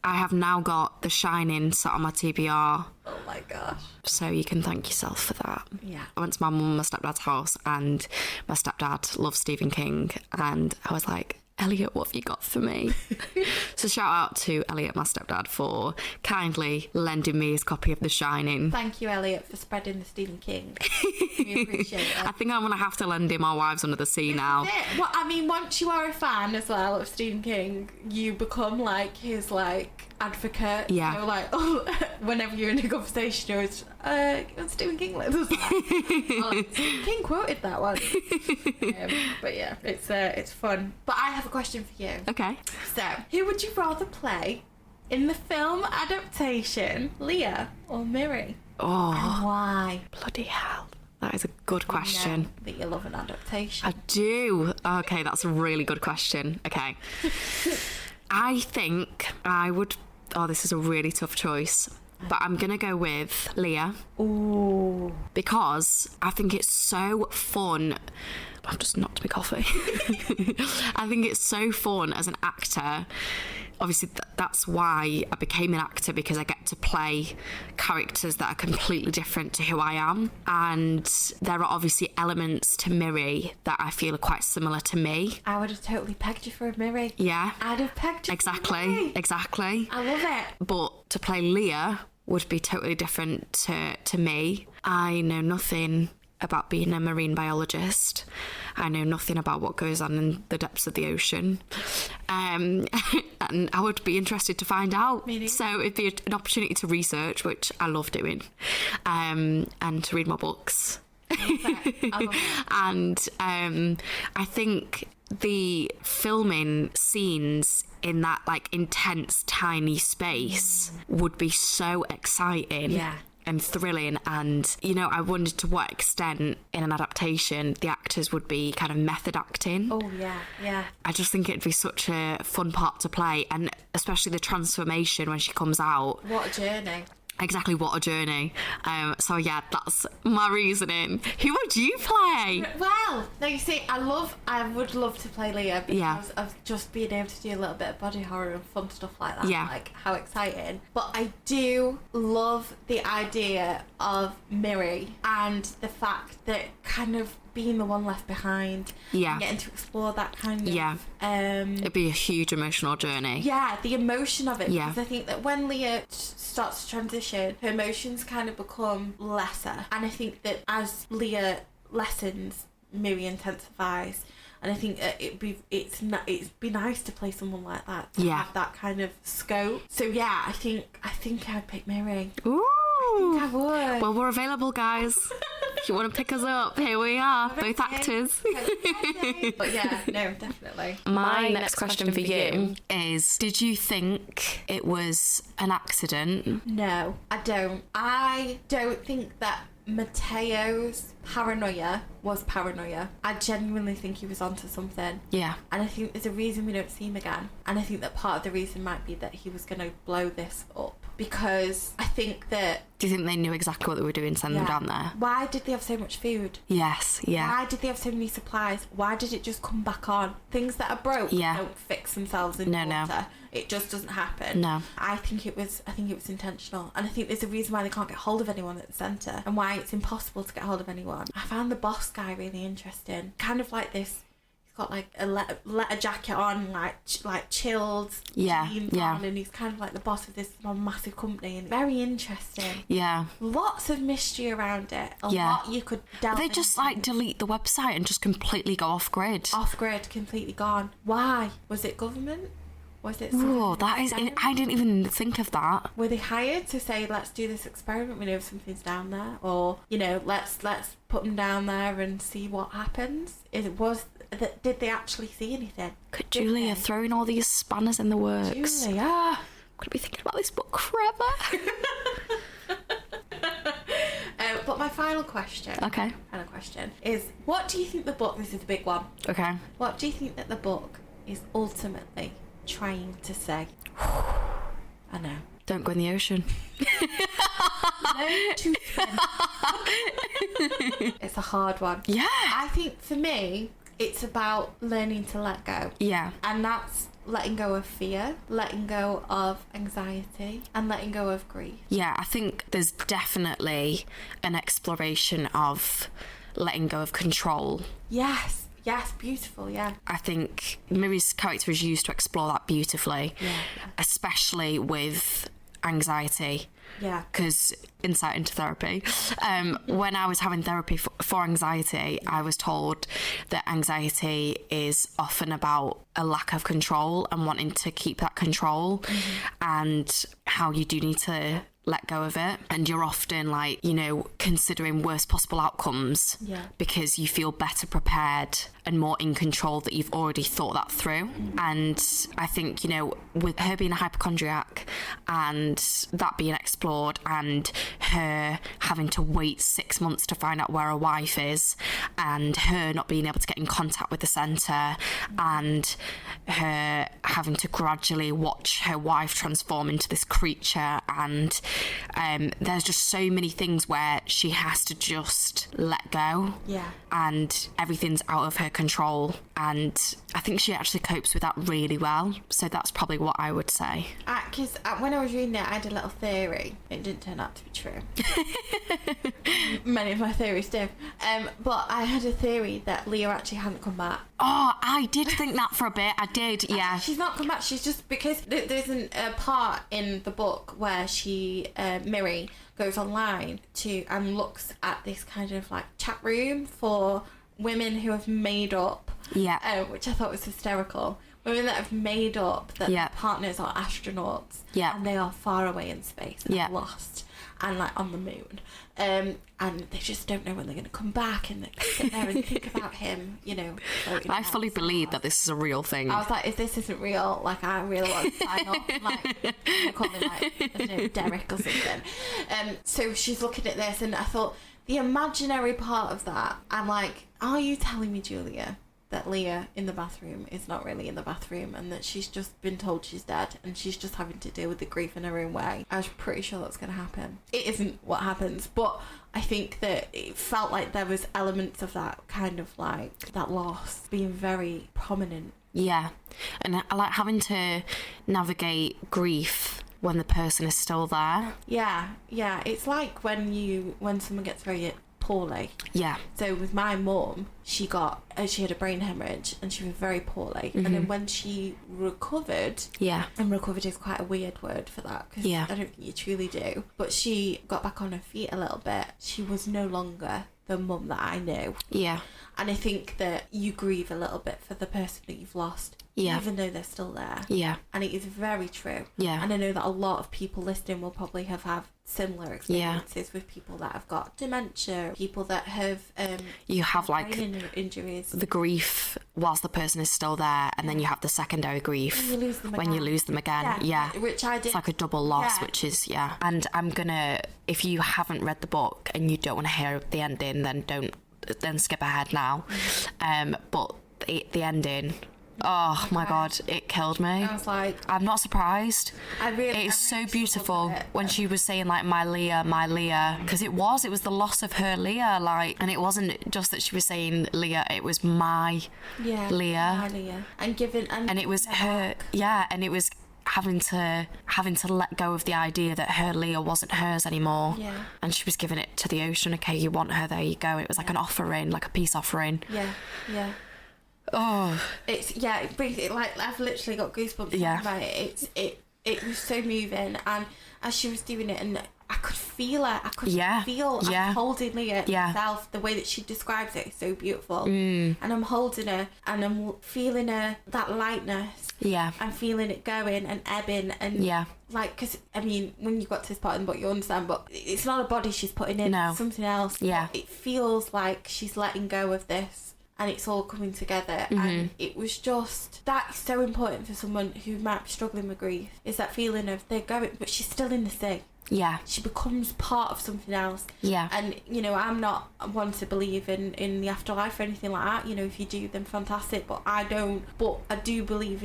I have now got The Shining sat on my TBR. Oh my gosh. So you can thank yourself for that. Yeah. I went to my mum and my stepdad's house, and my stepdad loves Stephen King, and I was like, Elliot, what have you got for me? So shout out to Elliot, my stepdad, for kindly lending me his copy of The Shining. Thank you, Elliot, for spreading the Stephen King. We appreciate it. I think I'm going to have to lend him Our Wives Under the Sea now. Well, I mean, once you are a fan as well of Stephen King, you become like his like advocate. Yeah. You know, like, oh, whenever you're in a conversation, you're always, Stephen King like this. Stephen King quoted that one. But yeah, it's fun. But I have a question for you. Okay. So, who would you rather play In the film adaptation, Leah or Miri? Oh. And why? Bloody hell. That is a good question. I think you love an adaptation. I do. Okay, that's a really good question. Okay. I think I would... Oh, this is a really tough choice. But I'm going to go with Leah. Ooh. Because I think it's so fun. I've just knocked my coffee. I think it's so fun as an actor. Obviously, that's why I became an actor, because I get to play characters that are completely different to who I am. And there are obviously elements to Miri that I feel are quite similar to me. I would have totally pegged you for a Miri. Yeah. I'd have pegged you for a Miri. Exactly. I love it. But to play Leah would be totally different to me. I know nothing about being a marine biologist. I know nothing about what goes on in the depths of the ocean. And I would be interested to find out. So it'd be an opportunity to research, which I love doing, and to read more books. I love it. And I think the filming scenes in that like intense tiny space would be so exciting and thrilling. And you know, I wondered to what extent in an adaptation the actors would be kind of method acting. Oh yeah. I just think it'd be such a fun part to play, and especially the transformation when she comes out. What a journey. Exactly, what a journey. So yeah, that's my reasoning. Who would you play? Well, no, you see, I would love to play Leah because of just being able to do a little bit of body horror and fun stuff like that. Yeah. Like, how exciting. But I do love the idea of Miri and the fact that kind of being the one left behind. Yeah. Getting to explore that kind of... Yeah. It'd be a huge emotional journey. Yeah, the emotion of it. Yeah. Because I think that when Leah starts to transition, her emotions kind of become lesser. And I think that as Leah lessens, Miri intensifies. And I think it'd be nice to play someone like that. To have that kind of scope. So yeah, I think I'd pick Miri. Ooh. I would. Well, we're available, guys. If you want to pick us up, here we are, both actors. But yeah, no, definitely. My next question for you is, did you think it was an accident? No, I don't. I don't think that Matteo's paranoia was paranoia. I genuinely think he was onto something. Yeah. And I think there's a reason we don't see him again. And I think that part of the reason might be that he was going to blow this up. Because I think that... Do you think they knew exactly what they were doing sending them down there? Why did they have so much food? Yes, yeah. Why did they have so many supplies? Why did it just come back on? Things that are broke don't fix themselves in water. No. It just doesn't happen. No. I think it was intentional. And I think there's a reason why they can't get hold of anyone at the centre and why it's impossible to get hold of anyone. I found the boss guy really interesting. Kind of like this. Got like a leather jacket on, like chilled jeans on, and he's kind of like the boss of this massive company, and very interesting. Yeah, lots of mystery around it. A lot you could delve They just like delete the website and just completely go off grid. Off grid, completely gone. Why? Was it government? Was it? Oh, that is. I didn't even think of that. Were they hired to say, let's do this experiment? We know if something's down there, or you know, let's put them down there and see what happens. Did they actually see anything? Could Julia throwing all these spanners in the works? Julia, I'm gonna be thinking about this book forever. But my final question. Okay. Final question is: what do you think the book? This is the big one. Okay. What do you think that the book is ultimately trying to say? I know. Don't go in the ocean. Learn to swim. It's a hard one. Yeah. I think for me, it's about learning to let go. Yeah. And that's letting go of fear, letting go of anxiety, and letting go of grief. Yeah, I think there's definitely an exploration of letting go of control. Yes, beautiful, yeah. I think Miri's character is used to explore that beautifully, especially with anxiety. Yeah. Because insight into therapy. When I was having therapy for anxiety, I was told that anxiety is often about a lack of control and wanting to keep that control, and how you do need to let go of it, and you're often like, you know, considering worst possible outcomes because you feel better prepared and more in control that you've already thought that through. And I think, you know, with her being a hypochondriac and that being explored, and her having to wait 6 months to find out where her wife is, and her not being able to get in contact with the centre, and her having to gradually watch her wife transform into this creature, and there's just so many things where she has to just let go, and everything's out of her control, and I think she actually copes with that really well. So that's probably what I would say. Because when I was reading it, I had a little theory. It didn't turn out to be true. Many of my theories do. But I had a theory that Leah actually hadn't come back. Oh, I did think that for a bit. I did, yeah. She's not come back. She's just, because there's a part in the book where she, Miri, goes online and looks at this kind of like chat room for women who have made up, which I thought was hysterical. Women that have made up that their partners are astronauts, and they are far away in space, and lost, and like on the moon, and they just don't know when they're going to come back, and they sit there and think about him, you know. I fully believe that this is a real thing. I was like, if this isn't real, like, I really want to sign up, like, call me like, I don't know, Derek or something. So she's looking at this, and I thought, the imaginary part of that, I'm like, are you telling me, Julia, that Leah in the bathroom is not really in the bathroom, and that she's just been told she's dead, and she's just having to deal with the grief in her own way? I was pretty sure that's going to happen. It isn't what happens, but I think that it felt like there was elements of that kind of like that loss being very prominent. Yeah, and I like having to navigate grief when the person is still there. Yeah, it's like when someone gets very poorly. Yeah. So with my mum, she had a brain hemorrhage, and she was very poorly. And then when she recovered, and recovered is quite a weird word for that, because I don't think you truly do, but she got back on her feet a little bit. She was no longer the mum that I knew. Yeah. And I think that you grieve a little bit for the person that you've lost. Yeah. Even though they're still there. Yeah. And it is very true. Yeah. And I know that a lot of people listening will probably have similar experiences with people that have got dementia, people that have you have like injuries. The grief whilst the person is still there, and then you have the secondary grief when you lose them again. Yeah. Which I did. It's like a double loss, which is And I'm gonna, if you haven't read the book and you don't want to hear the ending, then skip ahead now. But the ending, oh my god, it killed me. I was like, I'm not surprised. It's so beautiful when she was saying like my Leah, because it was the loss of her Leah, like, and it wasn't just that she was saying Leah, it was my Leah, my Leah, and it was her back. And it was having to let go of the idea that her Leah wasn't hers anymore. Yeah. And she was giving it to the ocean. Okay, you want her, there you go. It was like an offering, like a peace offering. Yeah. Oh, it brings it, like, I've literally got goosebumps about it. It was so moving, and as she was doing it, and I could feel it. I could feel I'm holding Leah herself. The way that she describes it is so beautiful. And I'm holding her, and I'm feeling her, that lightness. Yeah. I'm feeling it going and ebbing, and like, because I mean, when you got to this part in the book, you understand, but it's not a body she's putting in. No. It's something else. Yeah. It feels like she's letting go of this, and it's all coming together. And it was just, that's so important for someone who might be struggling with grief, is that feeling of they're going, but she's still in the sea. Yeah. She becomes part of something else. Yeah. And, you know, I'm not one to believe in the afterlife or anything like that. You know, if you do, then fantastic, but I don't. But I do believe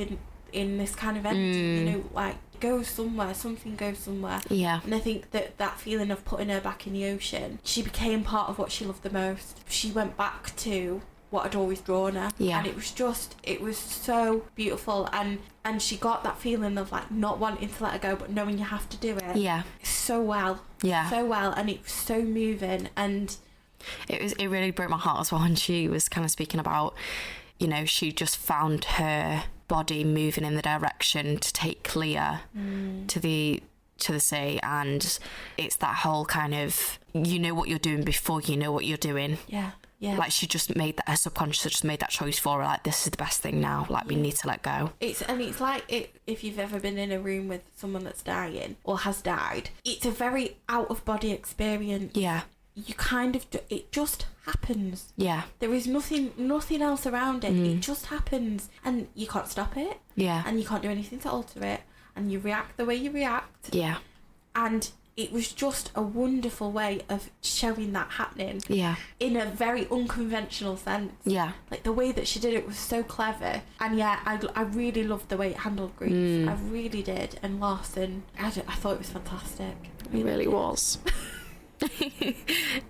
in this kind of energy, you know, like, goes somewhere, something goes somewhere. Yeah. And I think that feeling of putting her back in the ocean, she became part of what she loved the most. She went back to what had always drawn her. Yeah. And it was so beautiful, and she got that feeling of like not wanting to let her go, but knowing you have to do it. Yeah. So well. Yeah. So well, and it was so moving, and it really broke my heart as well when she was kind of speaking about, you know, she just found her body moving in the direction to take Leah to the to the sea, and it's that whole kind of, you know what you're doing before you know what you're doing. Yeah. Like she just made that, her subconscious just made that choice for her, like this is the best thing now, like we need to let go. It's like if you've ever been in a room with someone that's dying or has died, it's a very out of body experience. Yeah. You kind of it just happens. Yeah. There is nothing else around it. It just happens, and you can't stop it. Yeah. And you can't do anything to alter it, and you react the way you react. Yeah. And it was just a wonderful way of showing that happening. Yeah. In a very unconventional sense. Yeah. Like the way that she did it was so clever. And yeah, I really loved the way it handled grief. I really did. And loss, and I thought it was fantastic. It really was.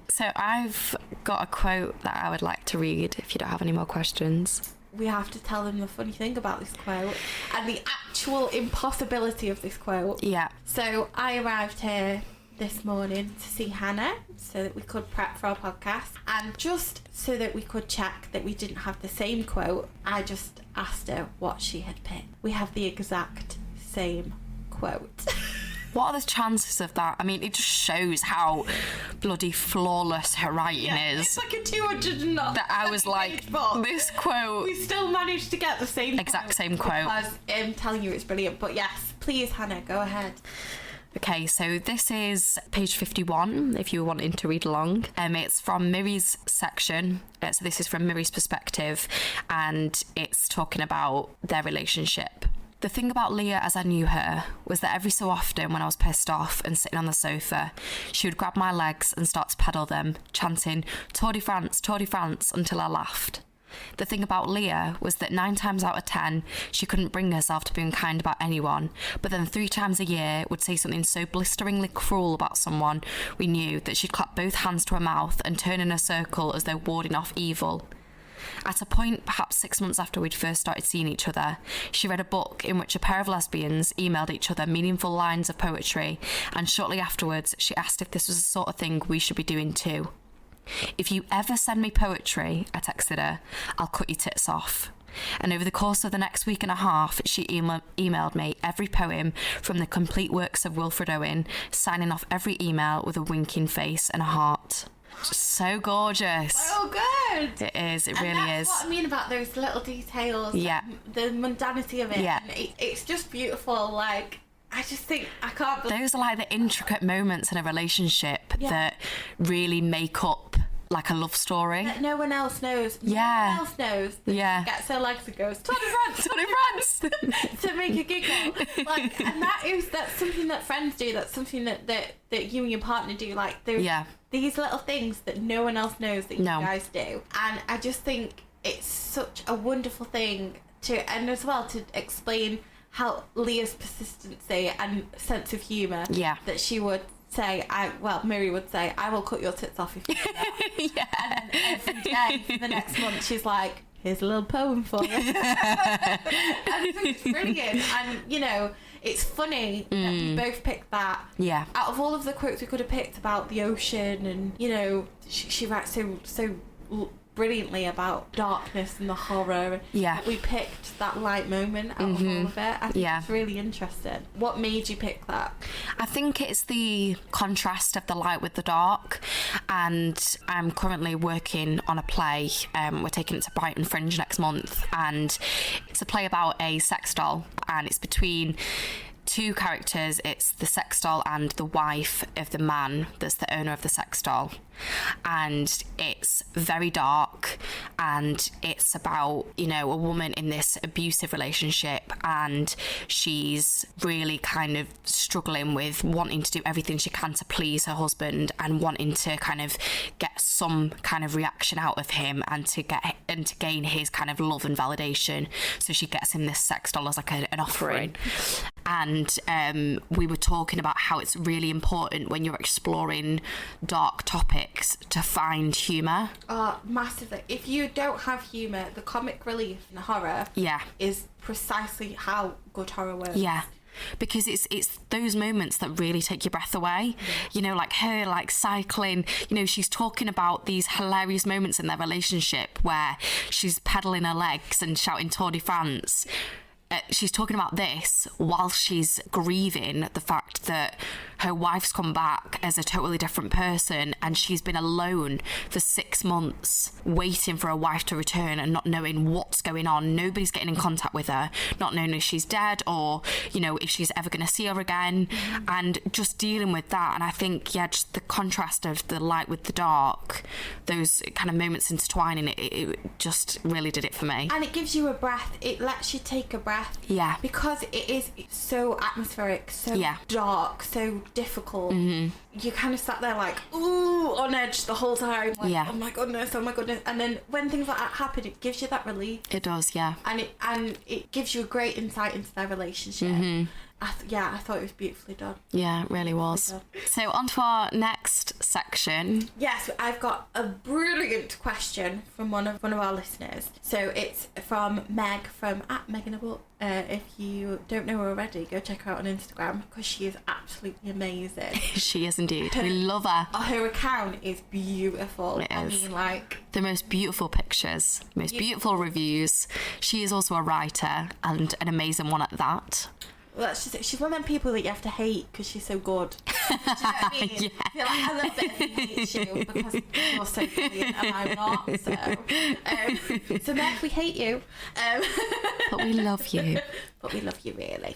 So I've got a quote that I would like to read if you don't have any more questions. We have to tell them the funny thing about this quote and the actual impossibility of this quote. Yeah. So I arrived here this morning to see Hannah so that we could prep for our podcast, and just so that we could check that we didn't have the same quote, I just asked her what she had picked. We have the exact same quote. What are the chances of that? I mean, it just shows how bloody flawless her writing is. It's like a 200 and not. That I was like, this quote. We still managed to get the same exact same quote. Because I'm telling you, it's brilliant. But yes, please, Hannah, go ahead. Okay, so this is page 51, if you were wanting to read along. It's from Miri's section. So this is from Miri's perspective, and it's talking about their relationship. The thing about Leah as I knew her was that every so often when I was pissed off and sitting on the sofa, she would grab my legs and start to pedal them, chanting, Tour de France, until I laughed. The thing about Leah was that 9 times out of 10, she couldn't bring herself to be unkind about anyone, but then 3 times a year would say something so blisteringly cruel about someone we knew that she'd clap both hands to her mouth and turn in a circle as though warding off evil. At a point, perhaps 6 months after we'd first started seeing each other, she read a book in which a pair of lesbians emailed each other meaningful lines of poetry, and shortly afterwards she asked if this was the sort of thing we should be doing too. If you ever send me poetry, I texted her, I'll cut your tits off. And over the course of the next week and a half, she emailed me every poem from the complete works of Wilfred Owen, signing off every email with a winking face and a heart. Just so gorgeous. So good. It is. It really is. That's what I mean about those little details. Yeah. The mundanity of it. Yeah. And it's just beautiful. Like, I just think I can't believe those are like the intricate moments in a relationship that really make up like a love story. That no one else knows. Yeah. No one else knows. Yeah. Gets her legs and goes, Tour de France. To make a giggle. Like, and that's something that friends do. That's something that you and your partner do. Like, there's these little things that no one else knows that you guys do. And I just think it's such a wonderful thing and as well to explain how Leah's persistency and sense of humour that she would say, Miri would say, I will cut your tits off if you do that. And then every day for the next month she's like, here's a little poem for you. And I think it's brilliant. And, you know, it's funny that we both picked that. Yeah. Out of all of the quotes we could have picked about the ocean and, you know, she writes so brilliantly about darkness and the horror. Yeah. We picked that light moment out of all of it. I think it's really interesting. What made you pick that? I think it's the contrast of the light with the dark, and I'm currently working on a play. We're taking it to Brighton Fringe next month, and it's a play about a sex doll, and it's between 2 characters. It's the sex doll and the wife of the man that's the owner of the sex doll, and it's very dark, and it's about, you know, a woman in this abusive relationship, and she's really kind of struggling with wanting to do everything she can to please her husband and wanting to kind of get some kind of reaction out of him and to gain his kind of love and validation. So she gets him this sex doll as like an offering. And we were talking about how it's really important when you're exploring dark topics to find humour. Massively. If you don't have humour, the comic relief in horror is precisely how good horror works. Yeah. Because it's those moments that really take your breath away. You know, like her like cycling, you know, she's talking about these hilarious moments in their relationship where she's pedaling her legs and shouting Tour de France. she's talking about this while she's grieving the fact that her wife's come back as a totally different person, and she's been alone for 6 months waiting for her wife to return and not knowing what's going on. Nobody's getting in contact with her, not knowing if she's dead or, you know, if she's ever going to see her again, and just dealing with that. And I think, yeah, just the contrast of the light with the dark, those kind of moments intertwining, it just really did it for me. And it gives you a breath. It lets you take a breath. Yeah. Because it is so atmospheric, so dark, so difficult. You kind of sat there like, ooh, on edge the whole time. Like, oh my goodness. And then when things like that happen, it gives you that relief. It does, yeah. And it gives you a great insight into their relationship. I thought it was beautifully done. Yeah, it really was. So on to our next section. Yes, I've got a brilliant question from one of our listeners. So it's from Meg from @Meganabook. If you don't know her already, go check her out on Instagram because she is absolutely amazing. She is indeed. We love her. Her account is beautiful. It is. I mean, like, the most beautiful pictures, most beautiful reviews. She is also a writer, and an amazing one at that. Well, that's just it. She's one of them people that you have to hate because she's so good. Do you know what I mean? Yeah. I feel like I love that he hates you because you're so brilliant and I'm not. So Meg, we hate you. But we love you. But we love you, really.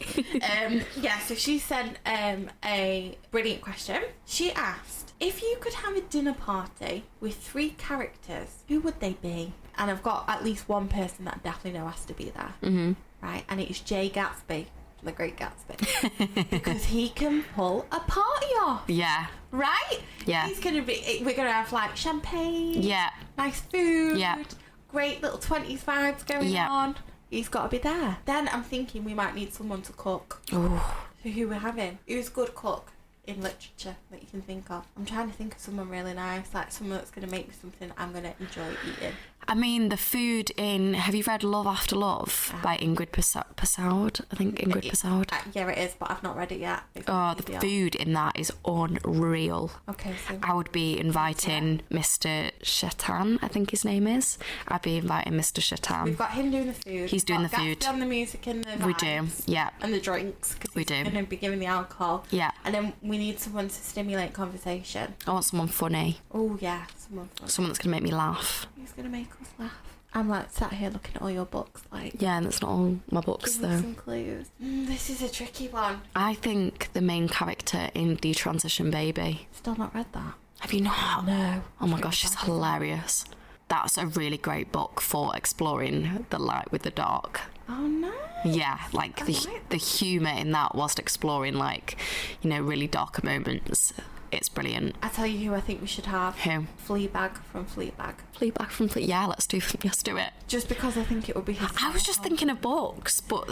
So she sent a brilliant question. She asked, if you could have a dinner party with 3 characters, who would they be? And I've got at least one person that I definitely know has to be there. Right? And it's Jay Gatsby. The Great Gatsby, because he can pull a party off. Yeah. Right? Yeah. We're gonna have like champagne. Yeah. Nice food. Yeah. Great little 20s vibes going on. He's got to be there. Then I'm thinking we might need someone to cook. Oh. So who we're having? Who's a good cook in literature that you can think of? I'm trying to think of someone really nice, like someone that's going to make me something I'm going to enjoy eating. I mean, the food in... Have you read Love After Love by Ingrid Persaud? I think Ingrid Persaud. Yeah, it is, but I've not read it yet. The food in that is unreal. Okay, so... I would be inviting Mr. Shatan, I think his name is. I'd be inviting Mr. Shatan. We've got him doing the food. He's doing the food. Gatsby on the music and the vibes. We do, yeah. And the drinks. We do. He's going to be giving the alcohol. Yeah. And then we need someone to stimulate conversation. I want someone funny. Oh, yeah, someone funny. Someone that's going to make me laugh. Who's going to make us laugh? I'm like sat here looking at all your books, like... Yeah, and that's not all my books, give though. me some clues. This is a tricky one. I think the main character in Detransition Baby. Still not read that. Have you not? No. Oh my gosh, she's hilarious. That's a really great book for exploring the light with the dark. Oh, no. Yeah, like the humour in that whilst exploring, like, you know, really darker moments. It's brilliant. I tell you who I think we should have. Who? Fleabag from Fleabag. Fleabag from Fleabag. Yeah, let's do it. Just because I think it would be his. I was just thinking of books, but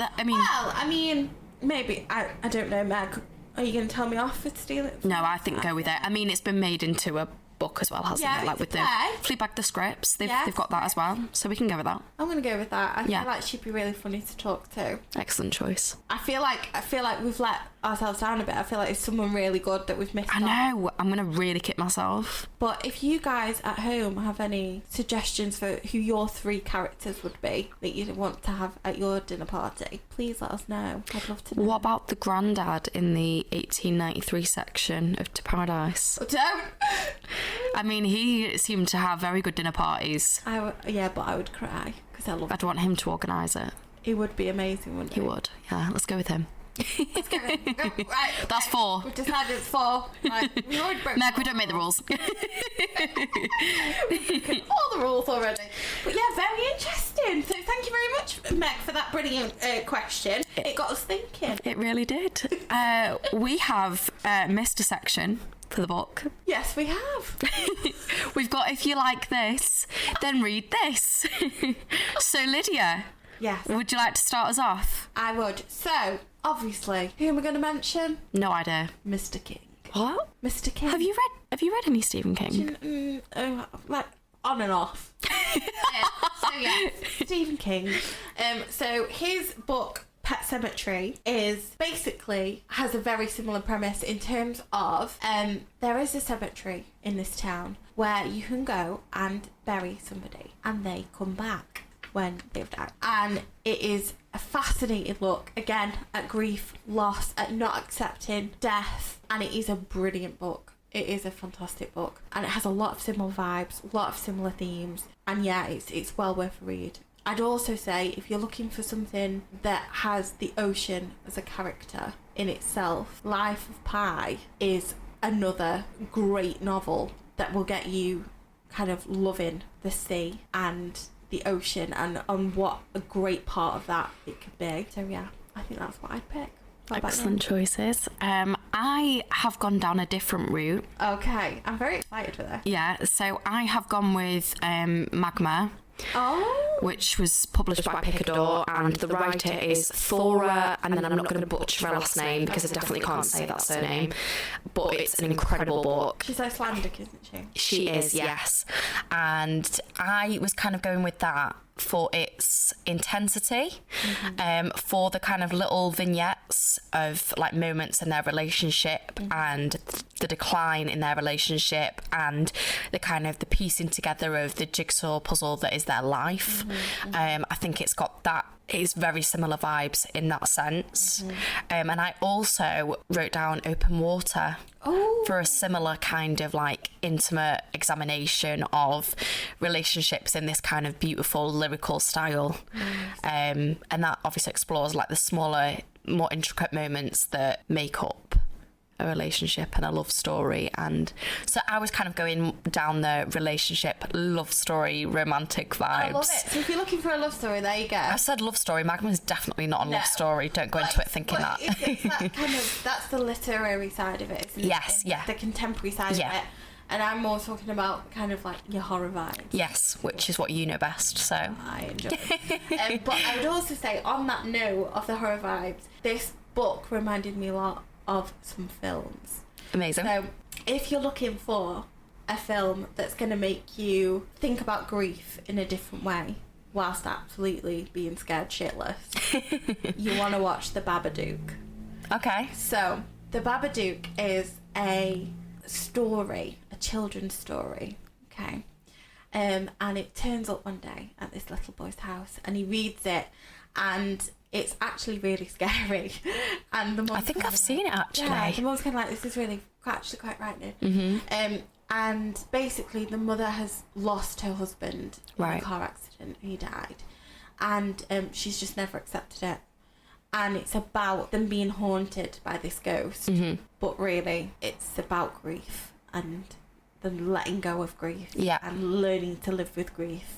maybe I don't know, Meg. Are you going to tell me off for stealing? No, I think go with it. I mean, it's been made into a book as well, hasn't it? Like with the Fleabag the scripts, they've got that as well, so we can go with that. I'm gonna go with that. I feel like she'd be really funny to talk to. Excellent choice. I feel like we've let ourselves down a bit. I feel like it's someone really good that we've missed. I know. I'm gonna really kick myself. But if you guys at home have any suggestions for who your 3 characters would be that you'd want to have at your dinner party, please let us know. I'd love to know. What about the granddad in the 1893 section of To Paradise? Oh, don't. I mean, he seemed to have very good dinner parties. But I would cry because I love. I'd want him to organise it. He would be amazing, wouldn't he? He would. Yeah, let's go with him. Let's go with him. Right, that's 4. We've decided it's 4. Right, we already broke. Meg, we don't make the rules. We've broken all the rules already. But yeah, very interesting. So thank you very much, Meg, for that brilliant question. It got us thinking. It really did. We have missed a section for the book. Yes, we have. We've got If You Like This, Then Read This. So, Lydia. Yes. Would you like to start us off? I would. So, obviously, who am I going to mention? No idea. Mr. King. What? Mr. King. Have you read any Stephen King? Like on and off. Stephen King. So his book Pet Semetary is basically has a very similar premise in terms of there is a cemetery in this town where you can go and bury somebody and they come back when they've died, and it is a fascinating look, again, at grief, loss, at not accepting death. And it is a brilliant book. It is a fantastic book. And it has a lot of similar vibes, a lot of similar themes. And yeah, it's well worth a read. I'd also say if you're looking for something that has the ocean as a character in itself, Life of Pi is another great novel that will get you kind of loving the sea and the ocean and on what a great part of that it could be. So yeah, I think that's what I'd pick. Excellent choices. I have gone down a different route. Okay, I'm very excited for this. Yeah, so I have gone with Magma. Oh. Which was published by Picador, and the writer is Thora, and then I'm not going to butcher her last name because I definitely can't say that surname, but it's an incredible book. She's Icelandic, isn't she? She is, yes. And I was kind of going with that for its intensity, for the kind of little vignettes of like moments in their relationship and the decline in their relationship and the kind of the piecing together of the jigsaw puzzle that is their life. I think it's got that. It's very similar vibes in that sense. And I also wrote down Open Water for a similar kind of like intimate examination of relationships in this kind of beautiful lyrical style. And that obviously explores like the smaller, more intricate moments that make up a relationship and a love story. And so I was kind of going down the relationship, love story, romantic vibes. I love it. So if you're looking for a love story, there you go. I said love story. Magma is definitely not a love story. Don't go into it thinking that. It's that kind of, that's the literary side of it, isn't it? Yes, yeah. The contemporary side of it. And I'm more talking about kind of like your horror vibes. Yes, which is what you know best, so. I enjoy it. But I would also say, on that note of the horror vibes, this book reminded me a lot of some films. Amazing. So if you're looking for a film that's going to make you think about grief in a different way whilst absolutely being scared shitless, you want to watch The Babadook. Okay. So The Babadook is a story, a children's story, okay? And it turns up one day at this little boy's house and he reads it and it's actually really scary. And the I think I've seen it actually. Yeah, the mum's kind of like, this is really actually quite frightening. And basically the mother has lost her husband in a car accident. He died. And she's just never accepted it. And it's about them being haunted by this ghost. But really, it's about grief and them letting go of grief and learning to live with grief.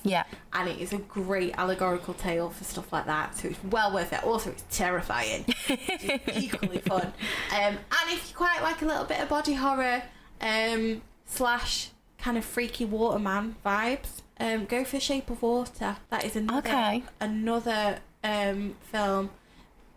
And it is a great allegorical tale for stuff like that, so it's well worth it. Also, it's terrifying, which is equally fun. And if you quite like a little bit of body horror slash kind of freaky waterman vibes, go for Shape of Water. That is another film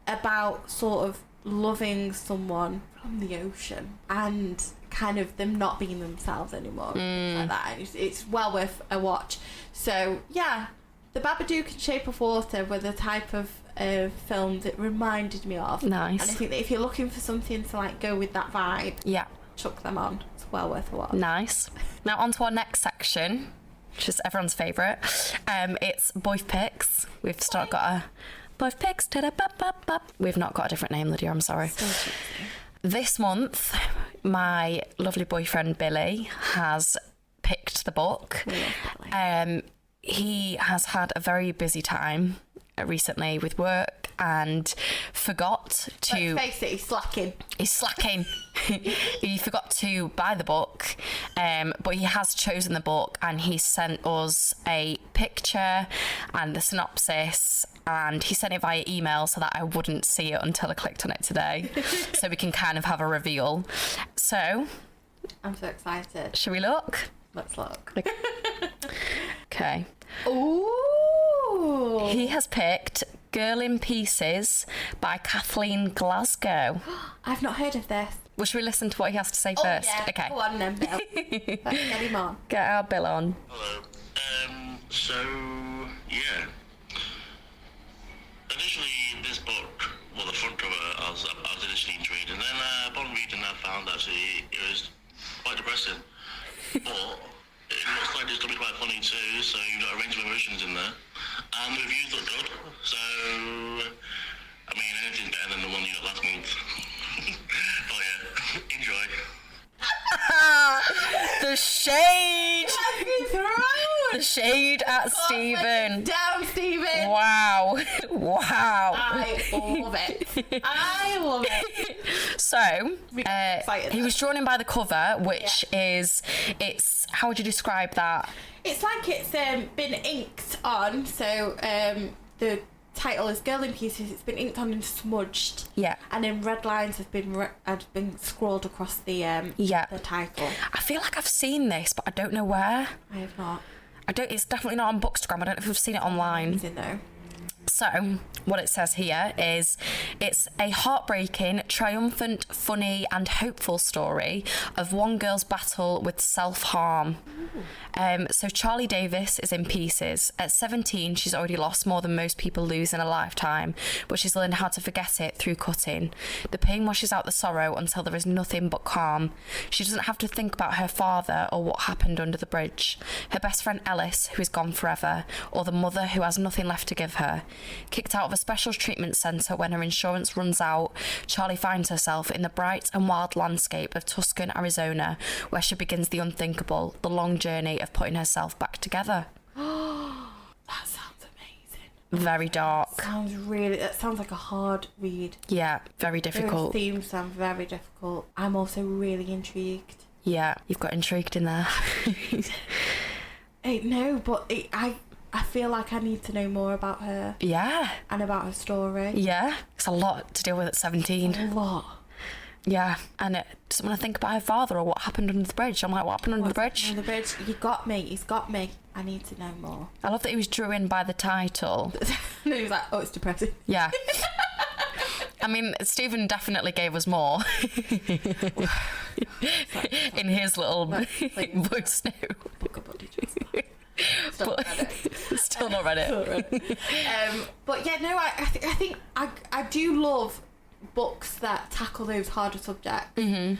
about sort of loving someone from the ocean and kind of them not being themselves anymore, like that. It's well worth a watch. So yeah, The Babadook and Shape of Water were the type of films it reminded me of. Nice. And I think that if you're looking for something to like go with that vibe, chuck them on. It's well worth a watch. Nice. Now on to our next section, which is everyone's favourite. It's Boyf Picks. We've got a Boyf Picks. We've not got a different name, Lydia. I'm sorry. This month, my lovely boyfriend Billy has picked the book. He has had a very busy time recently with work and forgot to... Let's face it, he's slacking. He's slacking. He forgot to buy the book, but he has chosen the book and he sent us a picture and the synopsis, and he sent it via email so that I wouldn't see it until I clicked on it today, so we can kind of have a reveal. So... I'm so excited. Should we look? Let's look. Okay. Ooh! He has picked Girl in Pieces by Kathleen Glasgow. I've not heard of this. Well, should we listen to what he has to say first? Yeah. Okay. Go on then, Bill. Let's get him on. Get our Bill on. Hello. Yeah. Initially, this book, well, the front cover, I was initially intrigued, and then upon reading, I found actually it was quite depressing. But it looks like it's going to be quite funny too, so you've got a range of emotions in there. and the reviews look good. So, I mean, anything's better than the one you got last month. Oh yeah, enjoy. The shade! The shade at Oh, Stephen. Down, Stephen! Wow. Wow. I love it. I love it. So, excited. he was drawn in by the cover, which is, how would you describe that? It's like it's been inked on, so the title is Girl in Pieces. It's been inked on and smudged. Yeah. And then red lines have been scrawled across the title. I feel like I've seen this, but I don't know where. I have not. It's definitely not on Bookstagram. I don't know if we've seen it online. Is it though? So, what it says here is, it's a heartbreaking, triumphant, funny and hopeful story of one girl's battle with self-harm. So Charlie Davis is in pieces. At 17, she's already lost more than most people lose in a lifetime, but she's learned how to forget it through cutting. The pain washes out the sorrow until there is nothing but calm. She doesn't have to think about her father or what happened under the bridge, her best friend Ellis, who is gone forever, or the mother who has nothing left to give her. Kicked out of a special treatment centre when her insurance runs out, Charlie finds herself in the bright and wild landscape of Tucson, Arizona, where she begins the unthinkable, the long journey of putting herself back together. That sounds amazing. Very dark. That sounds like a hard read. Yeah, very difficult. Those themes sound very difficult. I'm also really intrigued. Yeah, you've got intrigued in there. No, but I feel like I need to know more about her. Yeah. And about her story. Yeah. It's a lot to deal with at 17. A lot. Yeah. And it doesn't want to think about her father or what happened under the bridge. I'm like, what happened under the bridge? Under the bridge. You got me. He's got me. I need to know more. I love that he was drew in by the title. And then he was like, oh, it's depressing. Yeah. I mean, Stephen definitely gave us more in his little voice note. Book of body just Still not read it. But yeah, no, I think I do love books that tackle those harder subjects. Mm-hmm.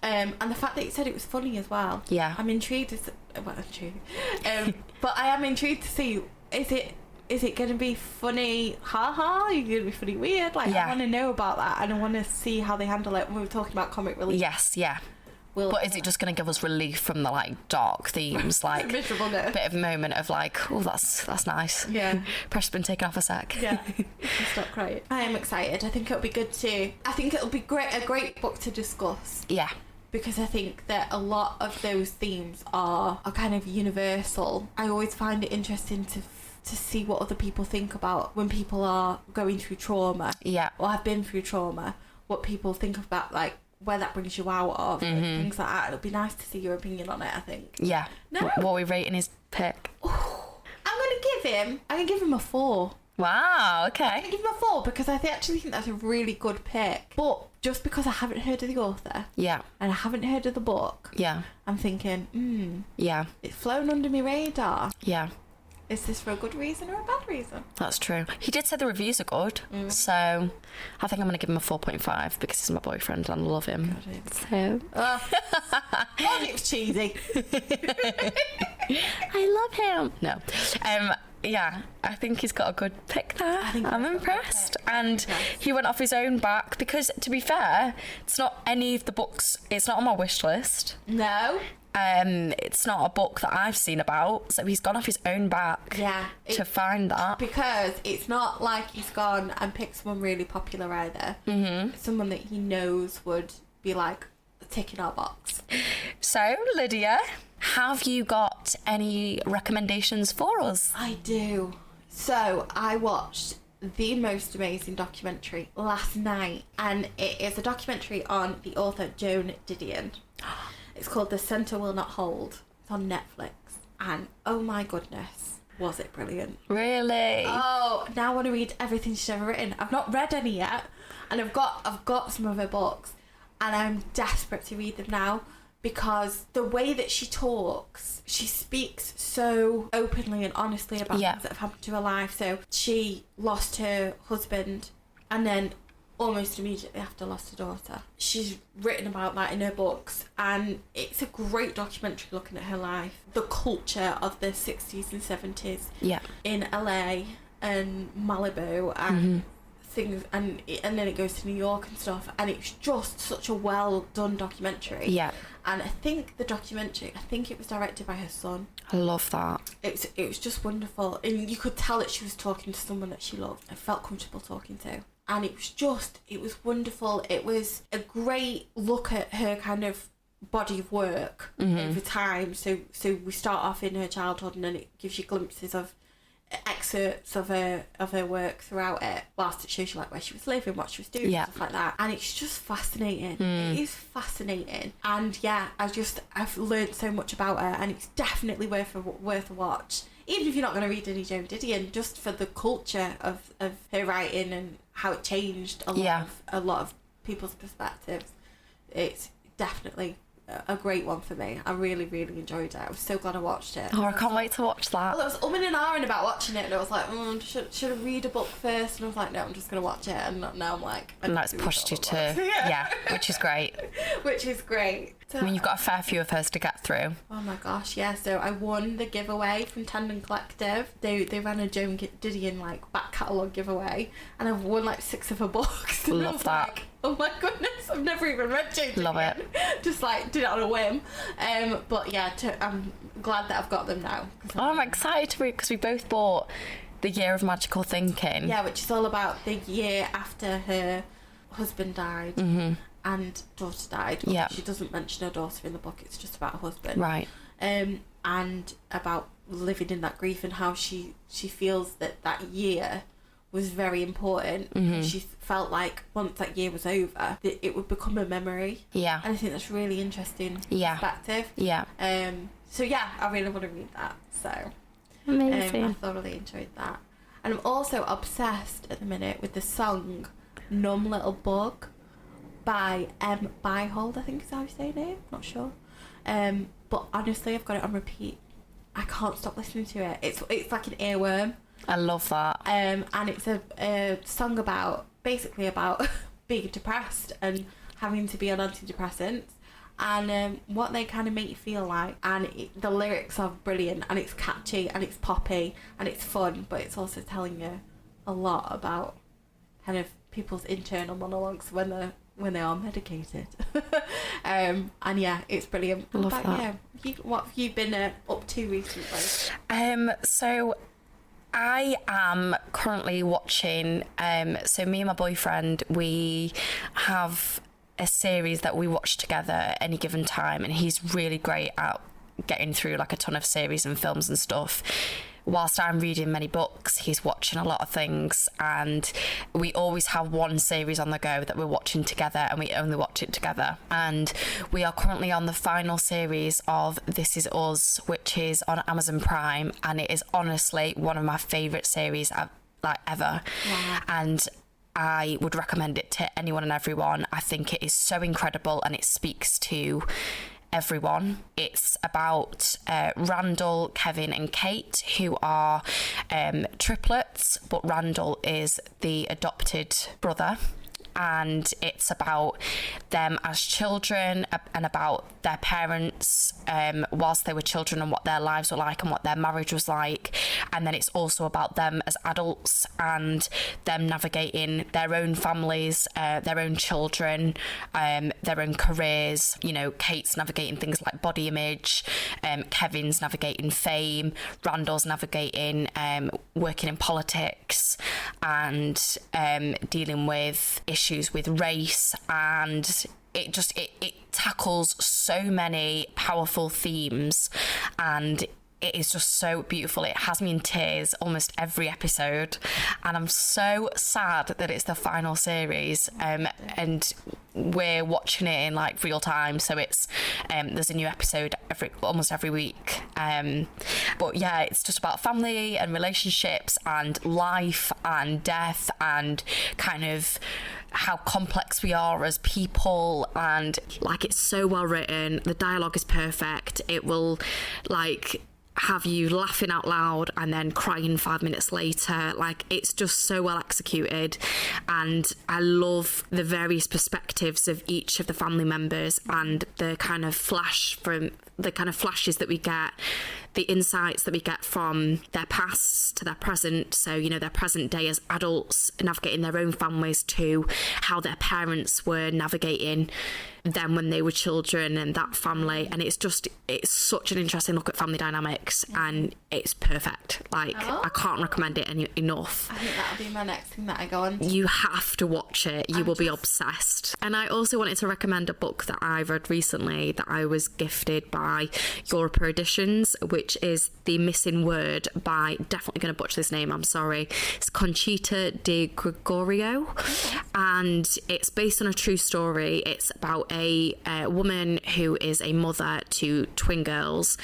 And the fact that you said it was funny as well. Yeah. I'm intrigued. But I am intrigued to see, is it going to be funny ha-ha? Are you going to be funny weird? I want to know about that, and I want to see how they handle it when we were talking about comic relief. Yes, yeah. But is it just going to give us relief from the dark themes, miserable note. Bit of a moment of oh, that's nice. Yeah. Pressure's been taken off a sec. Yeah. Stop crying. I am excited. I think it'll be good too. I think it'll be a great book to discuss. Yeah. Because I think that a lot of those themes are kind of universal. I always find it interesting to see what other people think about when people are going through trauma. Yeah. Or have been through trauma. What people think about where that brings you out of, and things like that. It'll be nice to see your opinion on it, I think. Yeah. No. What are we rating his pick? I'm going to give him a 4. Wow, okay. I'm going to give him a 4 because I actually think that's a really good pick. But just because I haven't heard of the author, yeah, and I haven't heard of the book, yeah, I'm thinking, yeah, it's flown under my radar. Yeah. Is this for a good reason or a bad reason? That's true. He did say the reviews are good, so I think I'm going to give him a 4.5 because he's my boyfriend and I love him. So. God, it was cheesy. I love him. No. Yeah, I think he's got a good pick there. I'm impressed. And he went off his own back because, to be fair, it's not any of the books, it's not on my wish list. No. It's not a book that I've seen about, so he's gone off his own back to find that. Because it's not like he's gone and picked someone really popular either. Mm-hmm. Someone that he knows would be ticking our box. So, Lydia, have you got any recommendations for us? I do. So, I watched the most amazing documentary last night, and it is a documentary on the author Joan Didion. It's called The Centre Will Not Hold. It's on Netflix. And oh my goodness, was it brilliant. Really? Oh, now I want to read everything she's ever written. I've not read any yet, and I've got some of her books, and I'm desperate to read them now because the way that she talks, she speaks so openly and honestly about things that have happened to her life. So she lost her husband, and then almost immediately after lost her daughter. She's written about that in her books, and it's a great documentary looking at her life, the culture of the 60s and 70s in LA and Malibu and things, and then it goes to New York and stuff, and it's just such a well done documentary. And I think the documentary, it was directed by her son. I love that. It was just wonderful, and you could tell that she was talking to someone that she loved and felt comfortable talking to. And it was wonderful. It was a great look at her kind of body of work over time. So we start off in her childhood, and then it gives you glimpses of excerpts of her work throughout it, whilst it shows you like where she was living, what she was doing, stuff like that. And it's just fascinating. It is fascinating. And yeah, I've learned so much about her, and it's definitely worth a watch. Even if you're not going to read any Joan Didion, just for the culture of her writing and how it changed a lot of people's perspectives. It's definitely a great one for me. I really, really enjoyed it. I was so glad I watched it. Oh, I can't wait to watch that. Well, I was umming and ahhing about watching it, and I was like, should I read a book first? And I was like, no, I'm just going to watch it. And now I'm like... And that's pushed you to... which is great. Which is great. So, I mean, you've got a fair few of hers to get through. Oh my gosh, yeah. So I won the giveaway from Tandem Collective. They ran a Joan Didion like back catalogue giveaway, and I've won like 6 of her books. And Love that. Like, oh my goodness, I've never even read Joan Didion. Love it. Just like did it on a whim. But yeah, I'm glad that I've got them now. I'm excited to read, because we both bought The Year of Magical Thinking. Yeah, which is all about the year after her husband died. And daughter died. She doesn't mention her daughter in the book, it's just about her husband. Right. And about living in that grief, and how she feels that year was very important. She felt like once that year was over, that it would become a memory. Yeah. And I think that's really interesting perspective. Yeah. So yeah, I really want to read that. So amazing. I thoroughly enjoyed that. And I'm also obsessed at the minute with the song Numb Little Bug by Byhold, I think is how you say it, not sure. But honestly, I've got it on repeat. I can't stop listening to it. It's like an earworm. I love that. And it's a song about being depressed and having to be on antidepressants, and what they kind of make you feel like. And the lyrics are brilliant, and it's catchy, and it's poppy, and it's fun, but it's also telling you a lot about kind of people's internal monologues when they are medicated. And yeah, it's brilliant. Love that. What have you been up to recently? So I am currently watching, so me and my boyfriend, we have a series that we watch together at any given time, and he's really great at getting through like a ton of series and films and stuff. Whilst I'm reading many books, he's watching a lot of things, and we always have one series on the go that we're watching together, and we only watch it together. And we are currently on the final series of This Is Us, which is on Amazon Prime, and it is honestly one of my favourite series ever. Wow. And I would recommend it to anyone and everyone. I think it is so incredible, and it speaks to everyone. It's about Randall, Kevin and Kate, who are triplets, but Randall is the adopted brother. And it's about them as children and about their parents whilst they were children, and what their lives were like and what their marriage was like. And then it's also about them as adults and them navigating their own families, their own children, their own careers. You know, Kate's navigating things like body image, Kevin's navigating fame, Randall's navigating working in politics and dealing with issues with race, and it tackles so many powerful themes, and it is just so beautiful. It has me in tears almost every episode, and I'm so sad that it's the final series, and we're watching it in like real time, so it's there's a new episode almost every week. But yeah, it's just about family and relationships and life and death and kind of how complex we are as people, and like it's so well written, the dialogue is perfect. It will like have you laughing out loud and then crying 5 minutes later. Like, it's just so well executed, and I love the various perspectives of each of the family members and the kind of flashes that we get, the insights that we get from their past to their present. So, you know, their present day as adults navigating their own families to how their parents were navigating them when they were children and that family. And it's such an interesting look at family dynamics, and it's perfect. Like, I can't recommend it enough. I think that'll be my next thing that I go on. You have to watch it. You will be obsessed. And I also wanted to recommend a book that I read recently that I was gifted by Europa Editions, which is The Missing Word by, definitely going to butcher this name, I'm sorry, it's Conchita de Gregorio, and it's based on a true story. It's about a woman who is a mother to twin girls,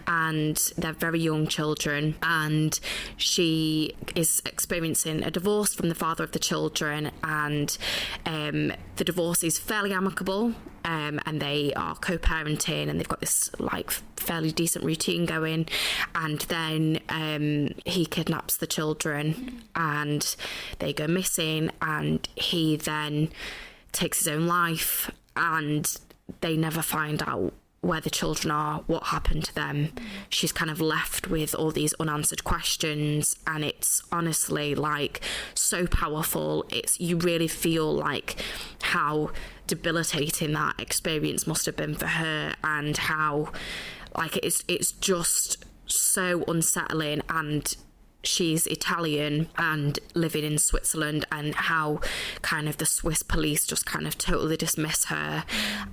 and they're very young children, and she is experiencing a divorce from the father of the children, and the divorce is fairly amicable, and they are co-parenting, and they've got this like fairly decent routine going, and then he kidnaps the children and they go missing, and he then takes his own life, and they never find out where the children are, what happened to them. She's kind of left with all these unanswered questions, and it's honestly like so powerful. You really feel like how debilitating that experience must have been for her, and how like it's just so unsettling. And she's Italian and living in Switzerland, and how kind of the Swiss police just kind of totally dismiss her,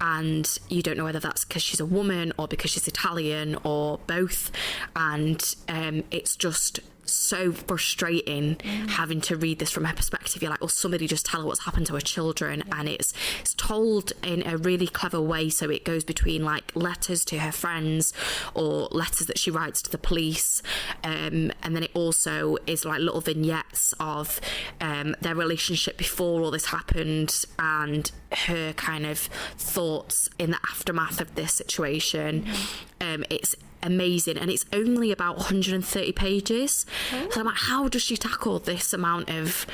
and you don't know whether that's because she's a woman or because she's Italian or both, and it's just so frustrating having to read this from her perspective. You're like, well, somebody just tell her what's happened to her children. And it's told in a really clever way, so it goes between like letters to her friends or letters that she writes to the police, and then it also is like little vignettes of their relationship before all this happened, and her kind of thoughts in the aftermath of this situation. It's amazing, and it's only about 130 pages. So I'm like, how does she tackle this amount of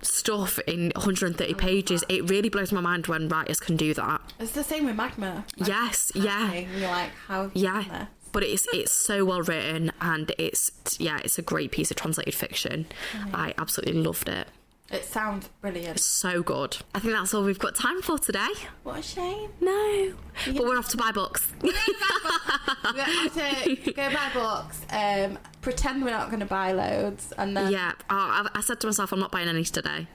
stuff in 130 pages? It really blows my mind when writers can do that. It's the same with Magma. Yes, yeah. You're like, how? Yeah. But it's so well written, and it's a great piece of translated fiction. I absolutely loved it. It sounds brilliant. So good. I think that's all we've got time for today. What a shame. No. But we're off to buy books. We're have to go buy books, pretend we're not going to buy loads, and then... Yeah. I said to myself, I'm not buying any today.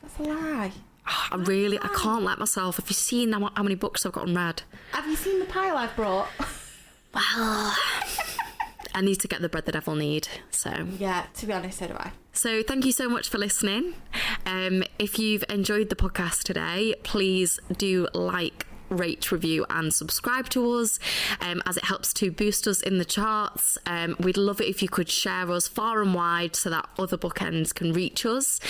That's a lie. I can't let myself. Have you seen how many books I've got unread? Have you seen the pile I've brought? Well... I need to get the bread the devil need, so... Yeah, to be honest, so do I. So thank you so much for listening. If you've enjoyed the podcast today, please do like, rate, review and subscribe to us, as it helps to boost us in the charts. We'd love it if you could share us far and wide so that other bookends can reach us.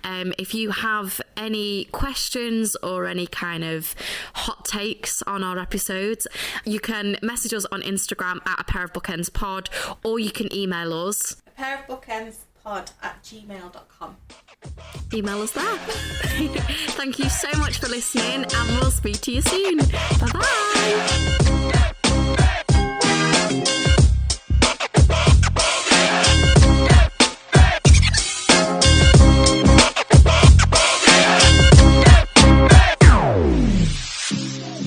If you have any questions or any kind of hot takes on our episodes, you can message us on Instagram at a pair of bookends pod, or you can email us a pair of bookends pod@gmail.com. Email us there. Thank you so much for listening, and we'll speak to you soon. Bye bye.